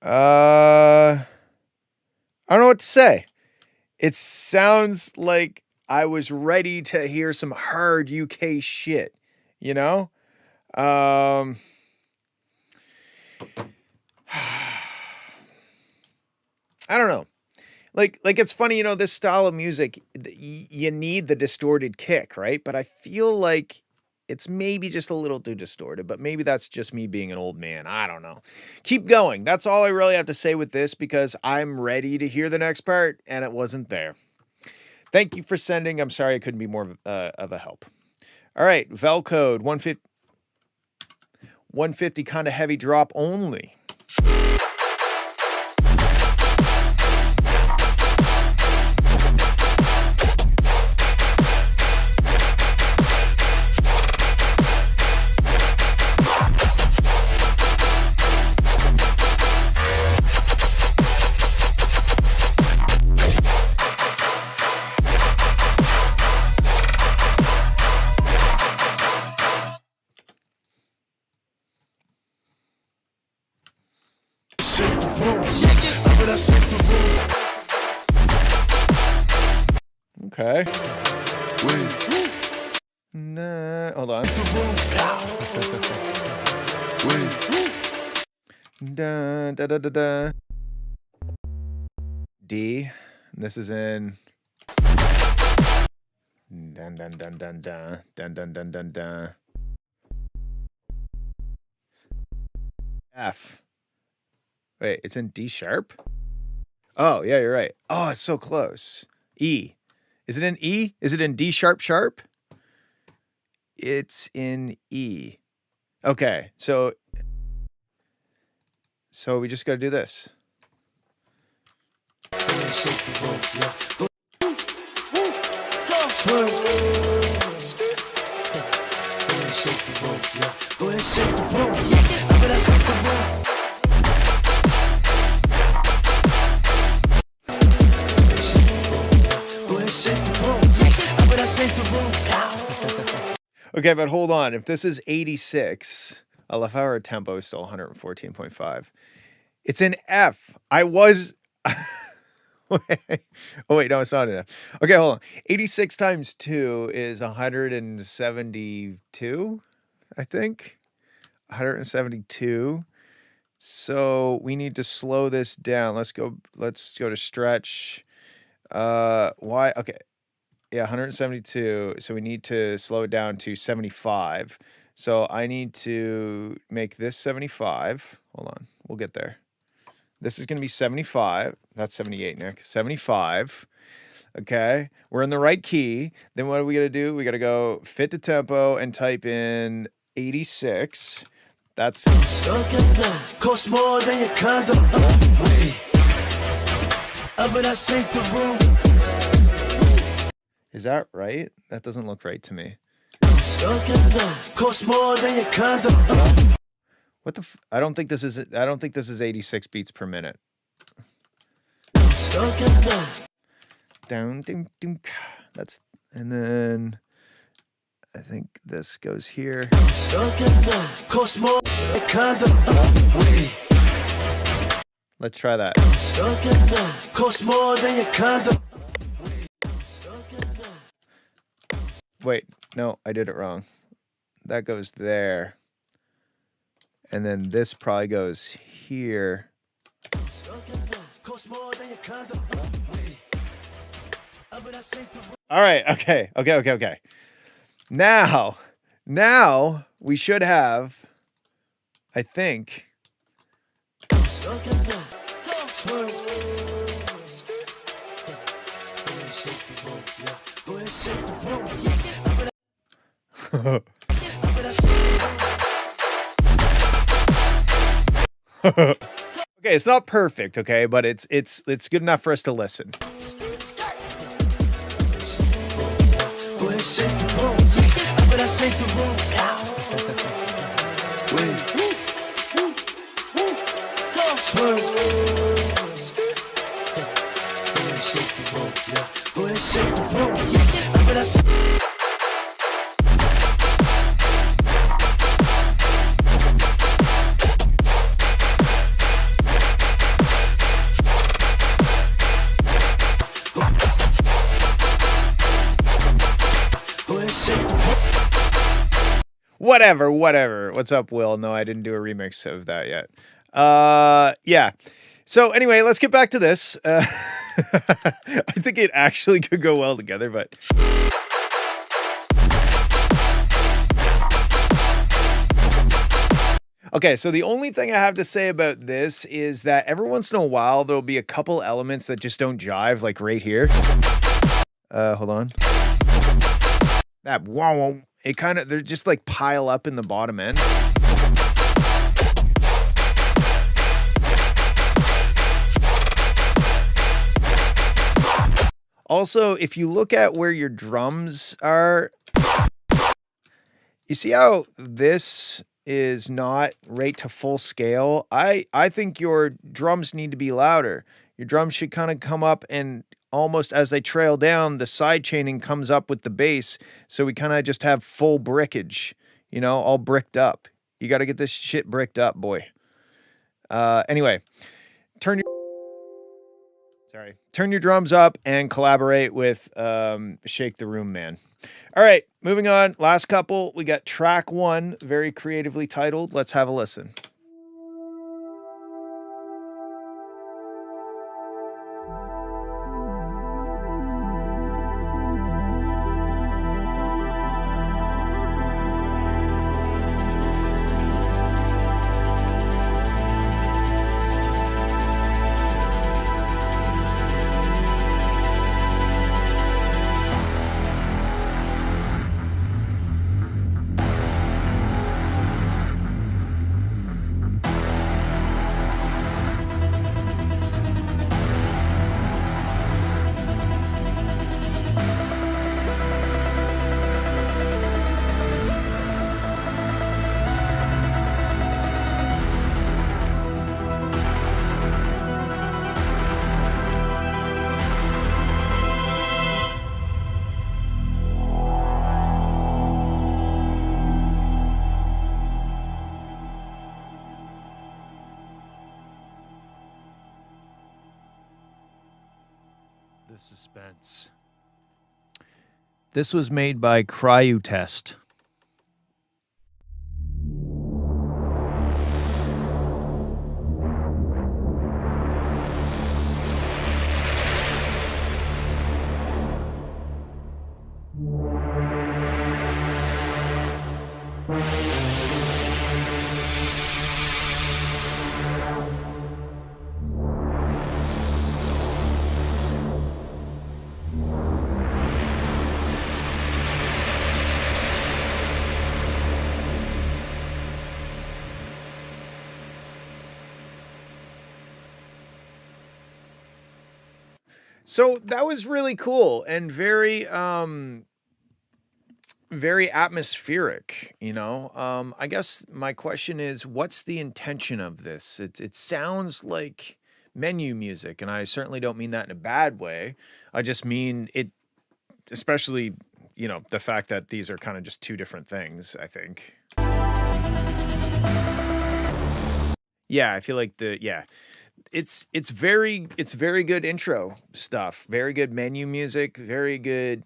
I don't know what to say. It sounds like I was ready to hear some hard UK shit, you know? I don't know. Like it's funny, you know, this style of music, you need the distorted kick, right? But I feel like it's maybe just a little too distorted, but maybe that's just me being an old man. I don't know. Keep going. That's all I really have to say with this because I'm ready to hear the next part and it wasn't there. Thank you for sending. I'm sorry I couldn't be more of a help. All right, Vel code 150 kind of heavy drop only. Okay. Nah, hold on. Da, da, da, da, da. D. And this is in. Dun dun dun dun dun dun dun dun dun dun. F. Wait, it's in D sharp? Oh, yeah, you're right. Oh, it's so close. E. Is it in E? Is it in D sharp sharp? It's in E. Okay, so we just got to do this. Okay, but hold on. If this is 86, a left hour tempo is still 114.5. It's in F. I was. Oh, wait, no, it's not in F. Okay, hold on. 86 times 2 is 172, I think. 172. So we need to slow this down. Let's go to stretch. Why? Okay. Yeah, 172. So we need to slow it down to 75. So I need to make this 75. Hold on. We'll get there. This is going to be 75. That's 78, Nick. 75. Okay. We're in the right key. Then what are we going to do? We got to go fit to tempo and type in 86. That's. Cost more than your condo. But I sink the room. Is that right? That doesn't look right to me. Cost more than your condo. What the? I don't think this is 86 beats per minute. Down, doom, doom. That's, and then I think this goes here. Cost more than your condo. Let's try that. Cost more than your condo. Wait, no, I did it wrong. That goes there. And then this probably goes here. All right, okay. Now we should have, I think. Okay, it's not perfect, okay, but it's good enough for us to listen. whatever. What's up, Will? No, I didn't do a remix of that yet. Yeah. So anyway, let's get back to this. I think it actually could go well together, but... Okay, so the only thing I have to say about this is that every once in a while, there'll be a couple elements that just don't jive, like right here. Hold on. That wow, it kind of, they're just like pile up in the bottom end. Also, if you look at where your drums are, you see how this is not right to full scale? I think your drums need to be louder. Your drums should kind of come up, and almost as they trail down, the side chaining comes up with the bass. So we kind of just have full brickage, you know, all bricked up. You got to get this shit bricked up, boy. Anyway, turn your drums up and collaborate with Shake the Room Man. All right, moving on. Last couple. We got track 1, very creatively titled. Let's have a listen. The suspense. This was made by Cryotest. So that was really cool and very atmospheric, you know. I guess my question is, what's the intention of this? It sounds like menu music, and I certainly don't mean that in a bad way. I just mean it, especially, you know, the fact that these are kind of just two different things, I think. Yeah, I feel like it's very good intro stuff, very good menu music, very good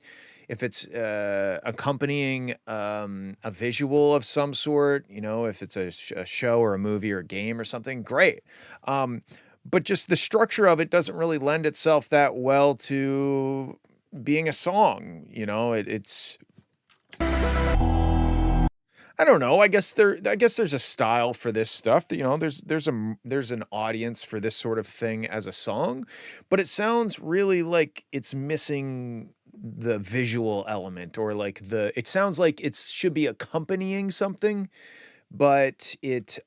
if it's accompanying a visual of some sort, you know, if it's a show or a movie or a game or something, great. But just the structure of it doesn't really lend itself that well to being a song, you know. It's I don't know. I guess there's a style for this stuff. You know, there's an audience for this sort of thing as a song, but it sounds really like it's missing the visual element, or like it sounds like it should be accompanying something, but there's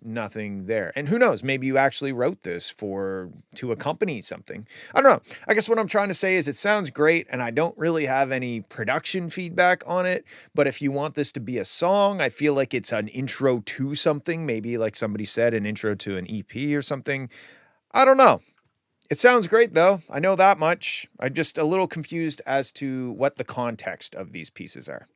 nothing there. And who knows, maybe you actually wrote this to accompany something. I don't know. I guess what I'm trying to say is it sounds great, and I don't really have any production feedback on it, but if you want this to be a song, I feel like it's an intro to something, maybe like somebody said, an intro to an EP or something. I don't know. It sounds great though. I know that much. I'm just a little confused as to what the context of these pieces are.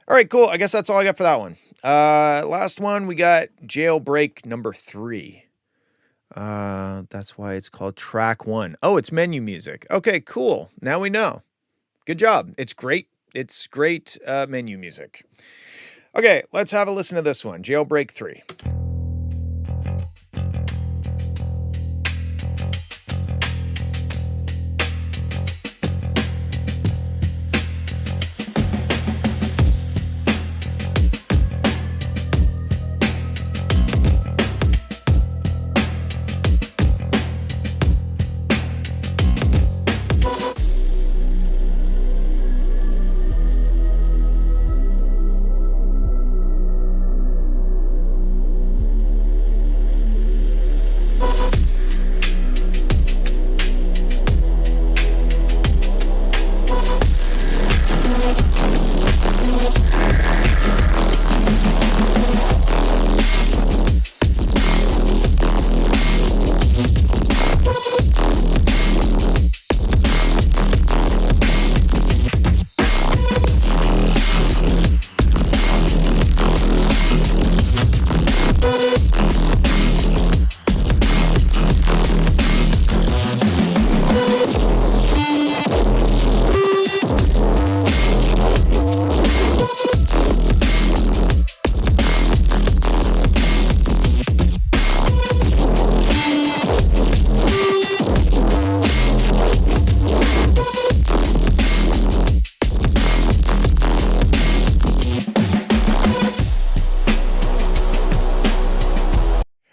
All right, cool. I guess that's all I got for that one. Last one, we got Jailbreak number 3. That's why it's called track 1. Oh, it's menu music. Okay, cool. Now we know. Good job. It's great. It's great menu music. Okay, let's have a listen to this one. Jailbreak 3.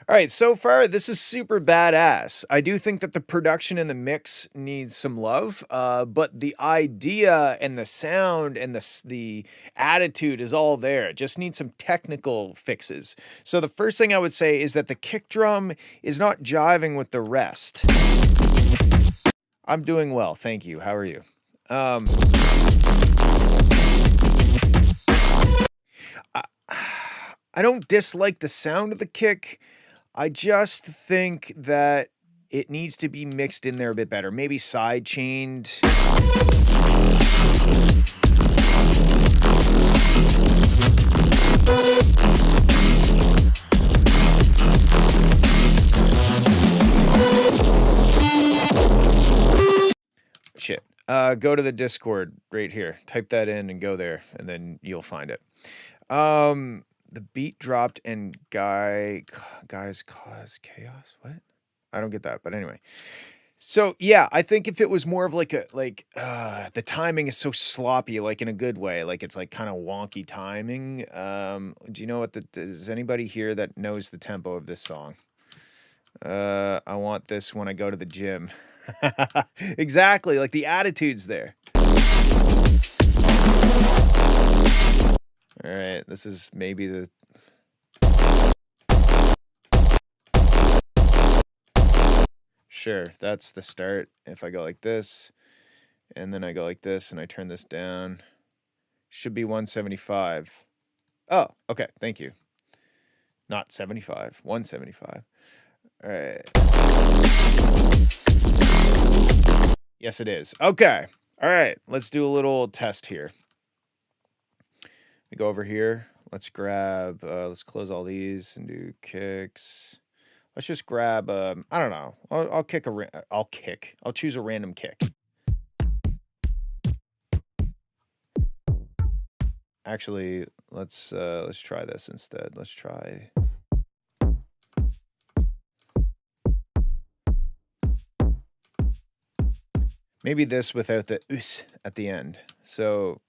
All right, so far this is super badass. I do think that the production and the mix needs some love, but the idea and the sound and the attitude is all there. It just needs some technical fixes. So the first thing I would say is that the kick drum is not jiving with the rest. I'm doing well, thank you. How are you? I don't dislike the sound of the kick. I just think that it needs to be mixed in there a bit better. Maybe side chained. Shit. Go to the Discord right here. Type that in and go there, and then you'll find it. The beat dropped and guys cause chaos. What? I don't get that, but anyway. So yeah, I think if it was more of like the timing is so sloppy, like in a good way, like it's like kind of wonky timing. Do you know what is anybody here that knows the tempo of this song? I want this when I go to the gym. Exactly, like the attitude's there. All right, this is maybe the... Sure, that's the start. If I go like this, and then I go like this, and I turn this down, should be 175. Oh, okay, thank you. Not 75, 175. All right. Yes, it is. Okay. All right, let's do a little test here. We go over here. Let's grab, let's close all these and do kicks. Let's just grab, I don't know. I'll choose a random kick. Actually, let's try this instead. Let's try. Maybe this without the us at the end. So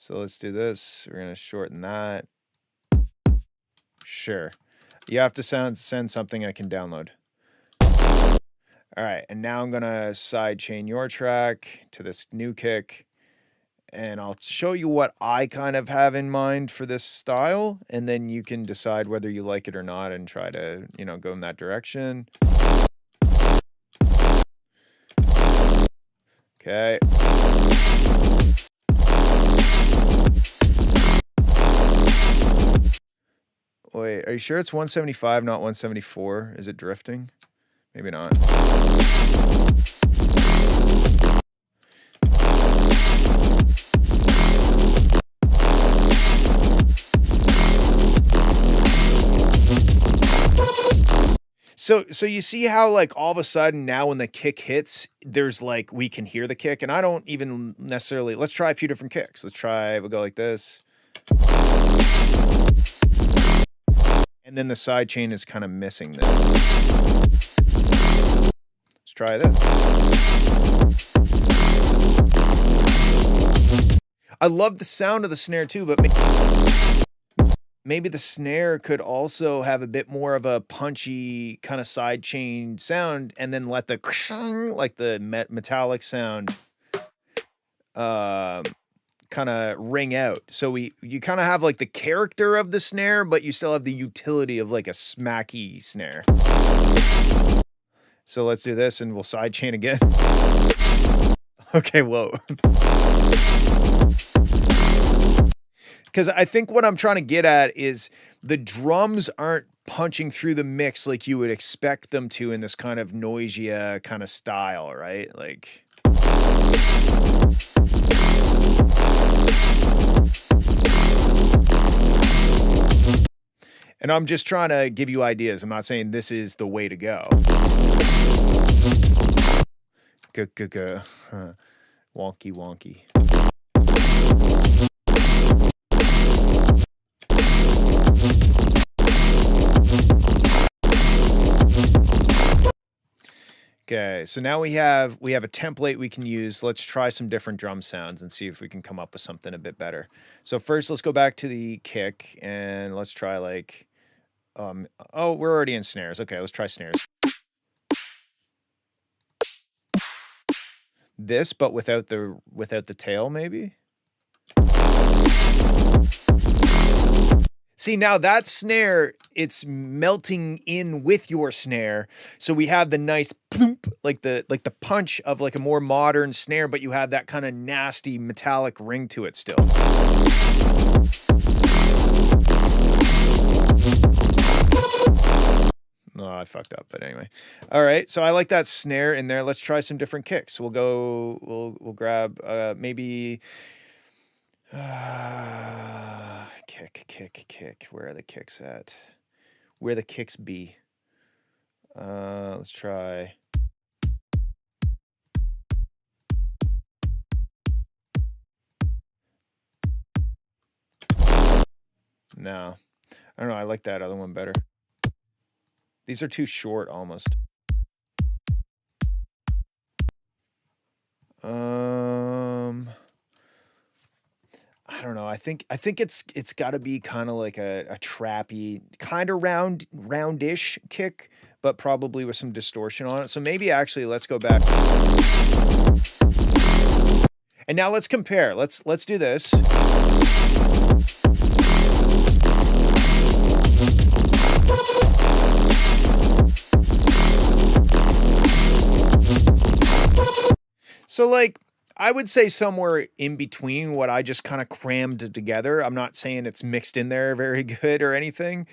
let's do this. We're going to shorten that. Sure. You have to send something I can download. All right. And now I'm going to side chain your track to this new kick. And I'll show you what I kind of have in mind for this style. And then you can decide whether you like it or not and try to, go in that direction. Okay. Wait, are you sure it's 175, not 174? Is it drifting? Maybe not. So you see how like all of a sudden now when the kick hits, there's like we can hear the kick, and I don't even necessarily. Let's try a few different kicks. We'll go like this. And then the side chain is kind of missing this. Let's try this. I love the sound of the snare too, but maybe the snare could also have a bit more of a punchy kind of side chain sound, and then let the like the metallic sound kind of ring out. So you kind of have like the character of the snare, but you still have the utility of like a smacky snare. So let's do this and we'll side chain again. Okay, whoa. Because I think what I'm trying to get at is the drums aren't punching through the mix like you would expect them to in this kind of Noisia kind of style, right? Like... And I'm just trying to give you ideas. I'm not saying this is the way to go. Wonky wonky. Okay, so now we have a template we can use. Let's try some different drum sounds and see if we can come up with something a bit better. So first, let's go back to the kick and let's try like, oh, we're already in snares. Okay, let's try snares. This, but without the tail, maybe. See, now that snare, it's melting in with your snare. So we have the nice plump, like the punch of like a more modern snare, but you have that kind of nasty metallic ring to it still. Oh, I fucked up, but anyway. All right, so I like that snare in there. Let's try some different kicks. We'll grab maybe kick. Where are the kicks at? Where the kicks be? Let's try. No, I don't know. I like that other one better. These are too short almost. I don't know. I think it's got to be kind of like a trappy, kind of roundish kick, but probably with some distortion on it. So maybe actually let's go back. And now let's compare. Let's do this. So like I would say somewhere in between what I just kind of crammed together. I'm not saying it's mixed in there very good or anything.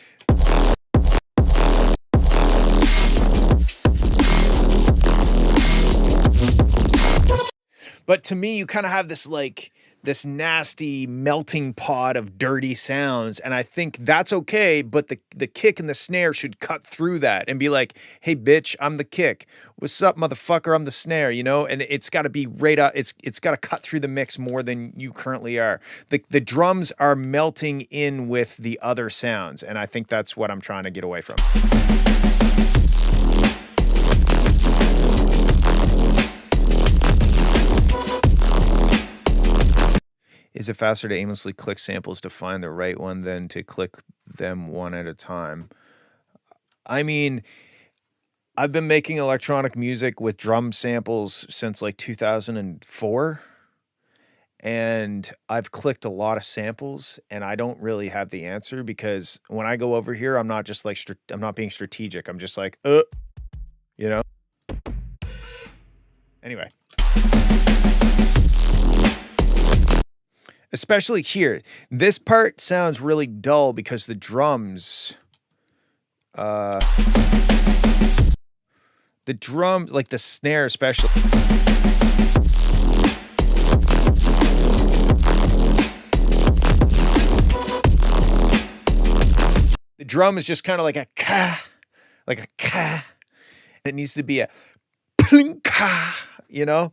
But to me, you kind of have this like this nasty melting pot of dirty sounds, and I think that's okay, but the kick and the snare should cut through that and be like, hey bitch, I'm the kick. What's up, motherfucker? I'm the snare, you know? And it's got to be right up, it's got to cut through the mix more than you currently are. The drums are melting in with the other sounds, and I think that's what I'm trying to get away from. Is it faster to aimlessly click samples to find the right one than to click them one at a time? I mean, I've been making electronic music with drum samples since like 2004. And I've clicked a lot of samples and I don't really have the answer because when I go over here, I'm not just like, I'm not being strategic. I'm just like, you know? Anyway. Especially here. This part sounds really dull because the drums, like the snare especially. The drum is just kind of like a ka, like a ka. It needs to be a plinka, you know?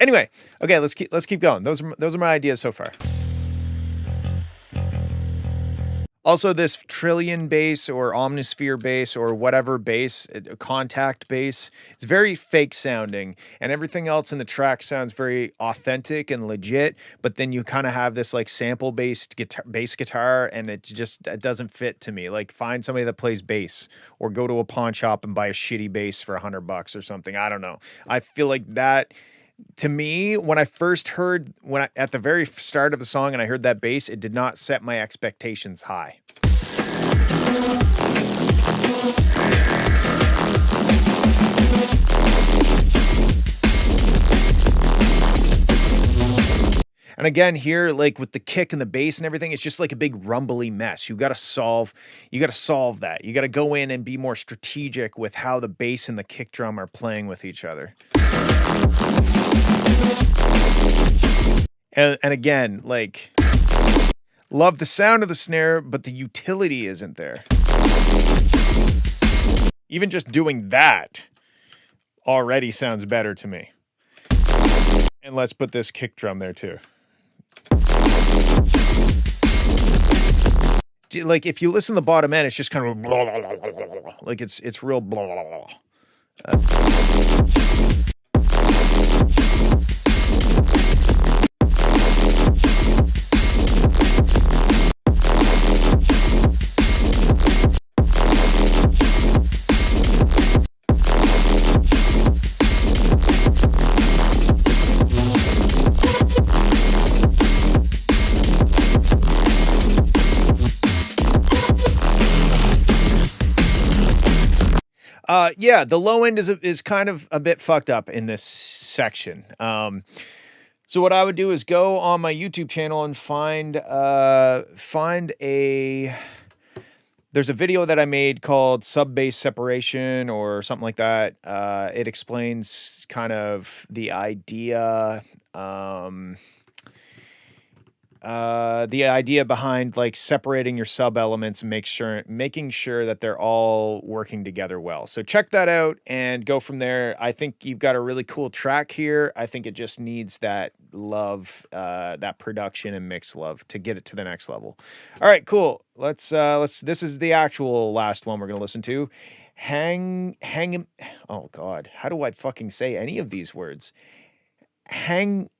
Anyway. Okay, let's keep going. Those are my ideas so far. Also, this trillion bass or omnisphere bass or whatever bass, contact bass, it's very fake sounding, and everything else in the track sounds very authentic and legit, but then you kind of have this like sample-based bass guitar, and it doesn't fit to me. Like, find somebody that plays bass, or go to a pawn shop and buy a shitty bass for $100 or something. I don't know. I feel like that... To me, when I first heard, at the very start of the song and I heard that bass, it did not set my expectations high. And again, here, like with the kick and the bass and everything, it's just like a big rumbly mess. You got to solve that. You got to go in and be more strategic with how the bass and the kick drum are playing with each other. And again, like, love the sound of the snare, but the utility isn't there. Even just doing that already sounds better to me. And let's put this kick drum there too. Like, if you listen to the bottom end, it's just kind of blah, blah, blah, blah, blah, blah. Like it's real blah, blah, blah, blah. Yeah, the low end is kind of a bit fucked up in this section. So what I would do is go on my YouTube channel and find there's a video that I made called Sub-Bass Separation or something like that. It explains kind of the idea behind like separating your sub elements and making sure that they're all working together well. So check that out and go from there. I think you've got a really cool track here. I think it just needs that love, that production and mix love to get it to the next level. All right, cool. Let's this is the actual last one we're going to listen to. Oh God, how do I fucking say any of these words? Hangimiz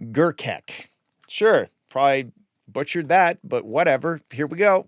Gurkek. Sure, probably butchered that, but whatever. Here we go.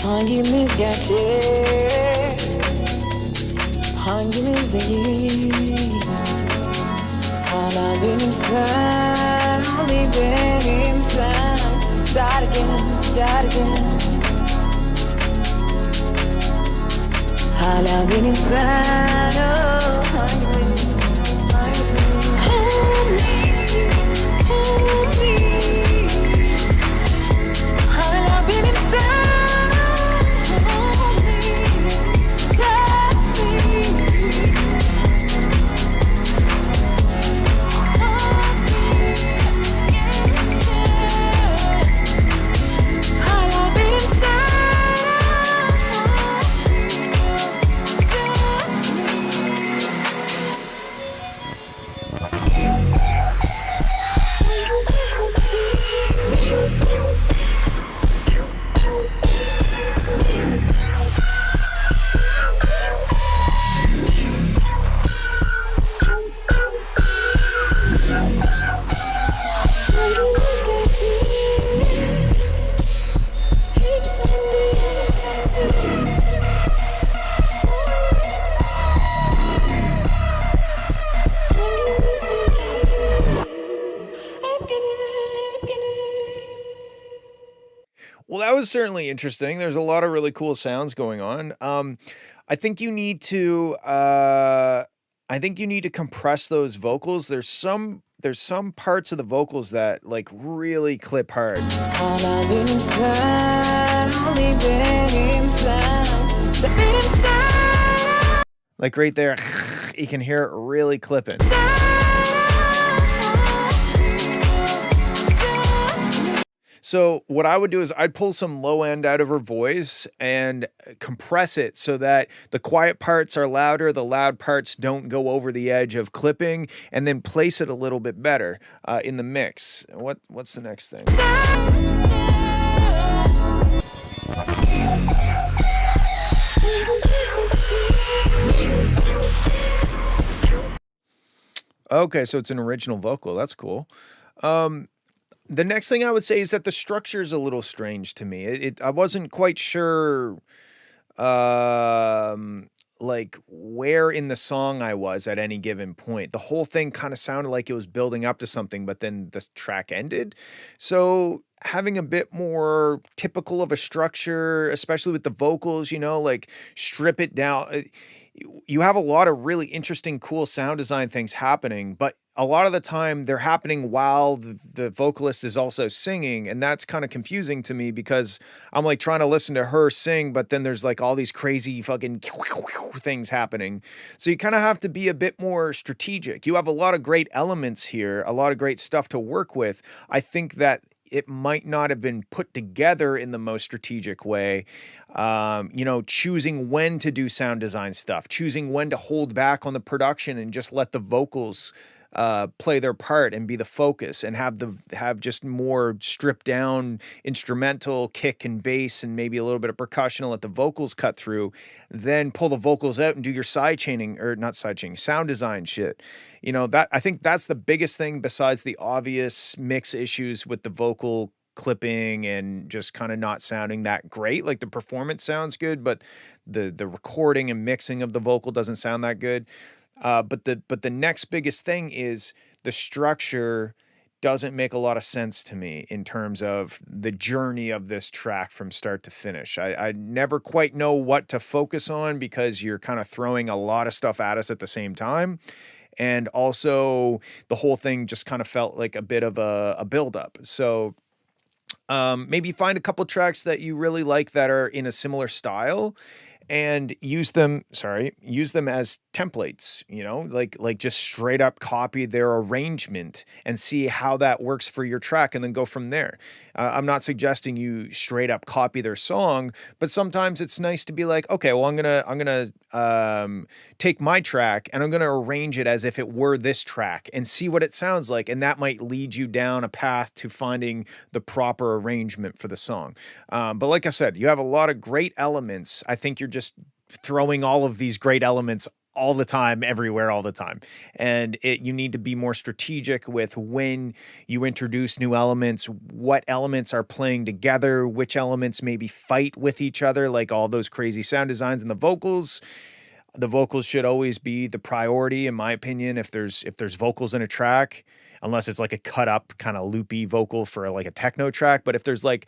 Hangimiz gerçek, hangimiz değil. Hala benim sen, only benim sen. Start again, start again. Hala benim sen, oh, hangimiz, hangimiz. Hold me. Hala benim sen. was certainly interesting. There's a lot of really cool sounds going on. I think you need to compress those vocals. There's some parts of the vocals that like really clip hard. Like right there, you can hear it really clipping. So what I would do is I'd pull some low end out of her voice and compress it so that the quiet parts are louder, the loud parts don't go over the edge of clipping, and then place it a little bit better in the mix. What's the next thing? Okay, so it's an original vocal. That's cool. The next thing I would say is that the structure is a little strange to me. I wasn't quite sure, like where in the song I was at any given point. The whole thing kind of sounded like it was building up to something, but then the track ended. So having a bit more typical of a structure, especially with the vocals, like strip it down. You have a lot of really interesting, cool sound design things happening, but a lot of the time they're happening while the vocalist is also singing. And that's kind of confusing to me because I'm like trying to listen to her sing, but then there's like all these crazy fucking things happening. So you kind of have to be a bit more strategic. You have a lot of great elements here, a lot of great stuff to work with. I think that it might not have been put together in the most strategic way. Choosing when to do sound design stuff, choosing when to hold back on the production and just let the vocals play their part and be the focus, and have just more stripped down instrumental kick and bass and maybe a little bit of percussion and let the vocals cut through, then pull the vocals out and do your sound design shit. That I think that's the biggest thing besides the obvious mix issues with the vocal clipping and just kind of not sounding that great. Like the performance sounds good, but the recording and mixing of the vocal doesn't sound that good. But the next biggest thing is the structure doesn't make a lot of sense to me in terms of the journey of this track from start to finish. I never quite know what to focus on because you're kind of throwing a lot of stuff at us at the same time. And also the whole thing just kind of felt like a bit of a buildup. So maybe find a couple tracks that you really like that are in a similar style and use them as templates, like just straight up copy their arrangement and see how that works for your track and then go from there. I'm not suggesting you straight up copy their song, but sometimes it's nice to be like, okay, well, I'm going to take my track and I'm going to arrange it as if it were this track and see what it sounds like. And that might lead you down a path to finding the proper arrangement for the song. But like I said, you have a lot of great elements. I think you're just throwing all of these great elements all the time, everywhere, all the time. And you need to be more strategic with when you introduce new elements, what elements are playing together, which elements maybe fight with each other, like all those crazy sound designs and the vocals. The vocals should always be the priority, in my opinion, if there's vocals in a track, unless it's like a cut up kind of loopy vocal for like a techno track. But if there's like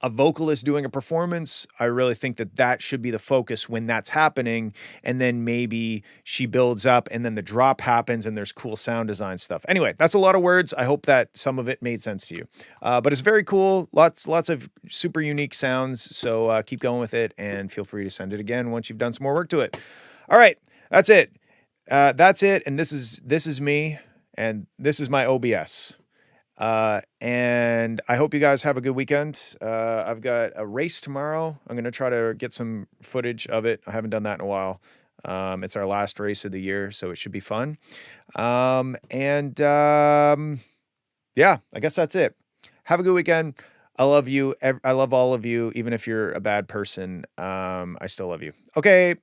a vocalist doing a performance, I really think that should be the focus when that's happening. And then maybe she builds up and then the drop happens and there's cool sound design stuff. Anyway, that's a lot of words. I hope that some of it made sense to you. But it's very cool. Lots of super unique sounds. So keep going with it and feel free to send it again once you've done some more work to it. All right, that's it. And this is me, and this is my OBS. And I hope you guys have a good weekend. I've got a race tomorrow. I'm going to try to get some footage of it. I haven't done that in a while. It's our last race of the year, so it should be fun. Yeah, I guess that's it. Have a good weekend. I love you. I love all of you. Even if you're a bad person, I still love you. Okay.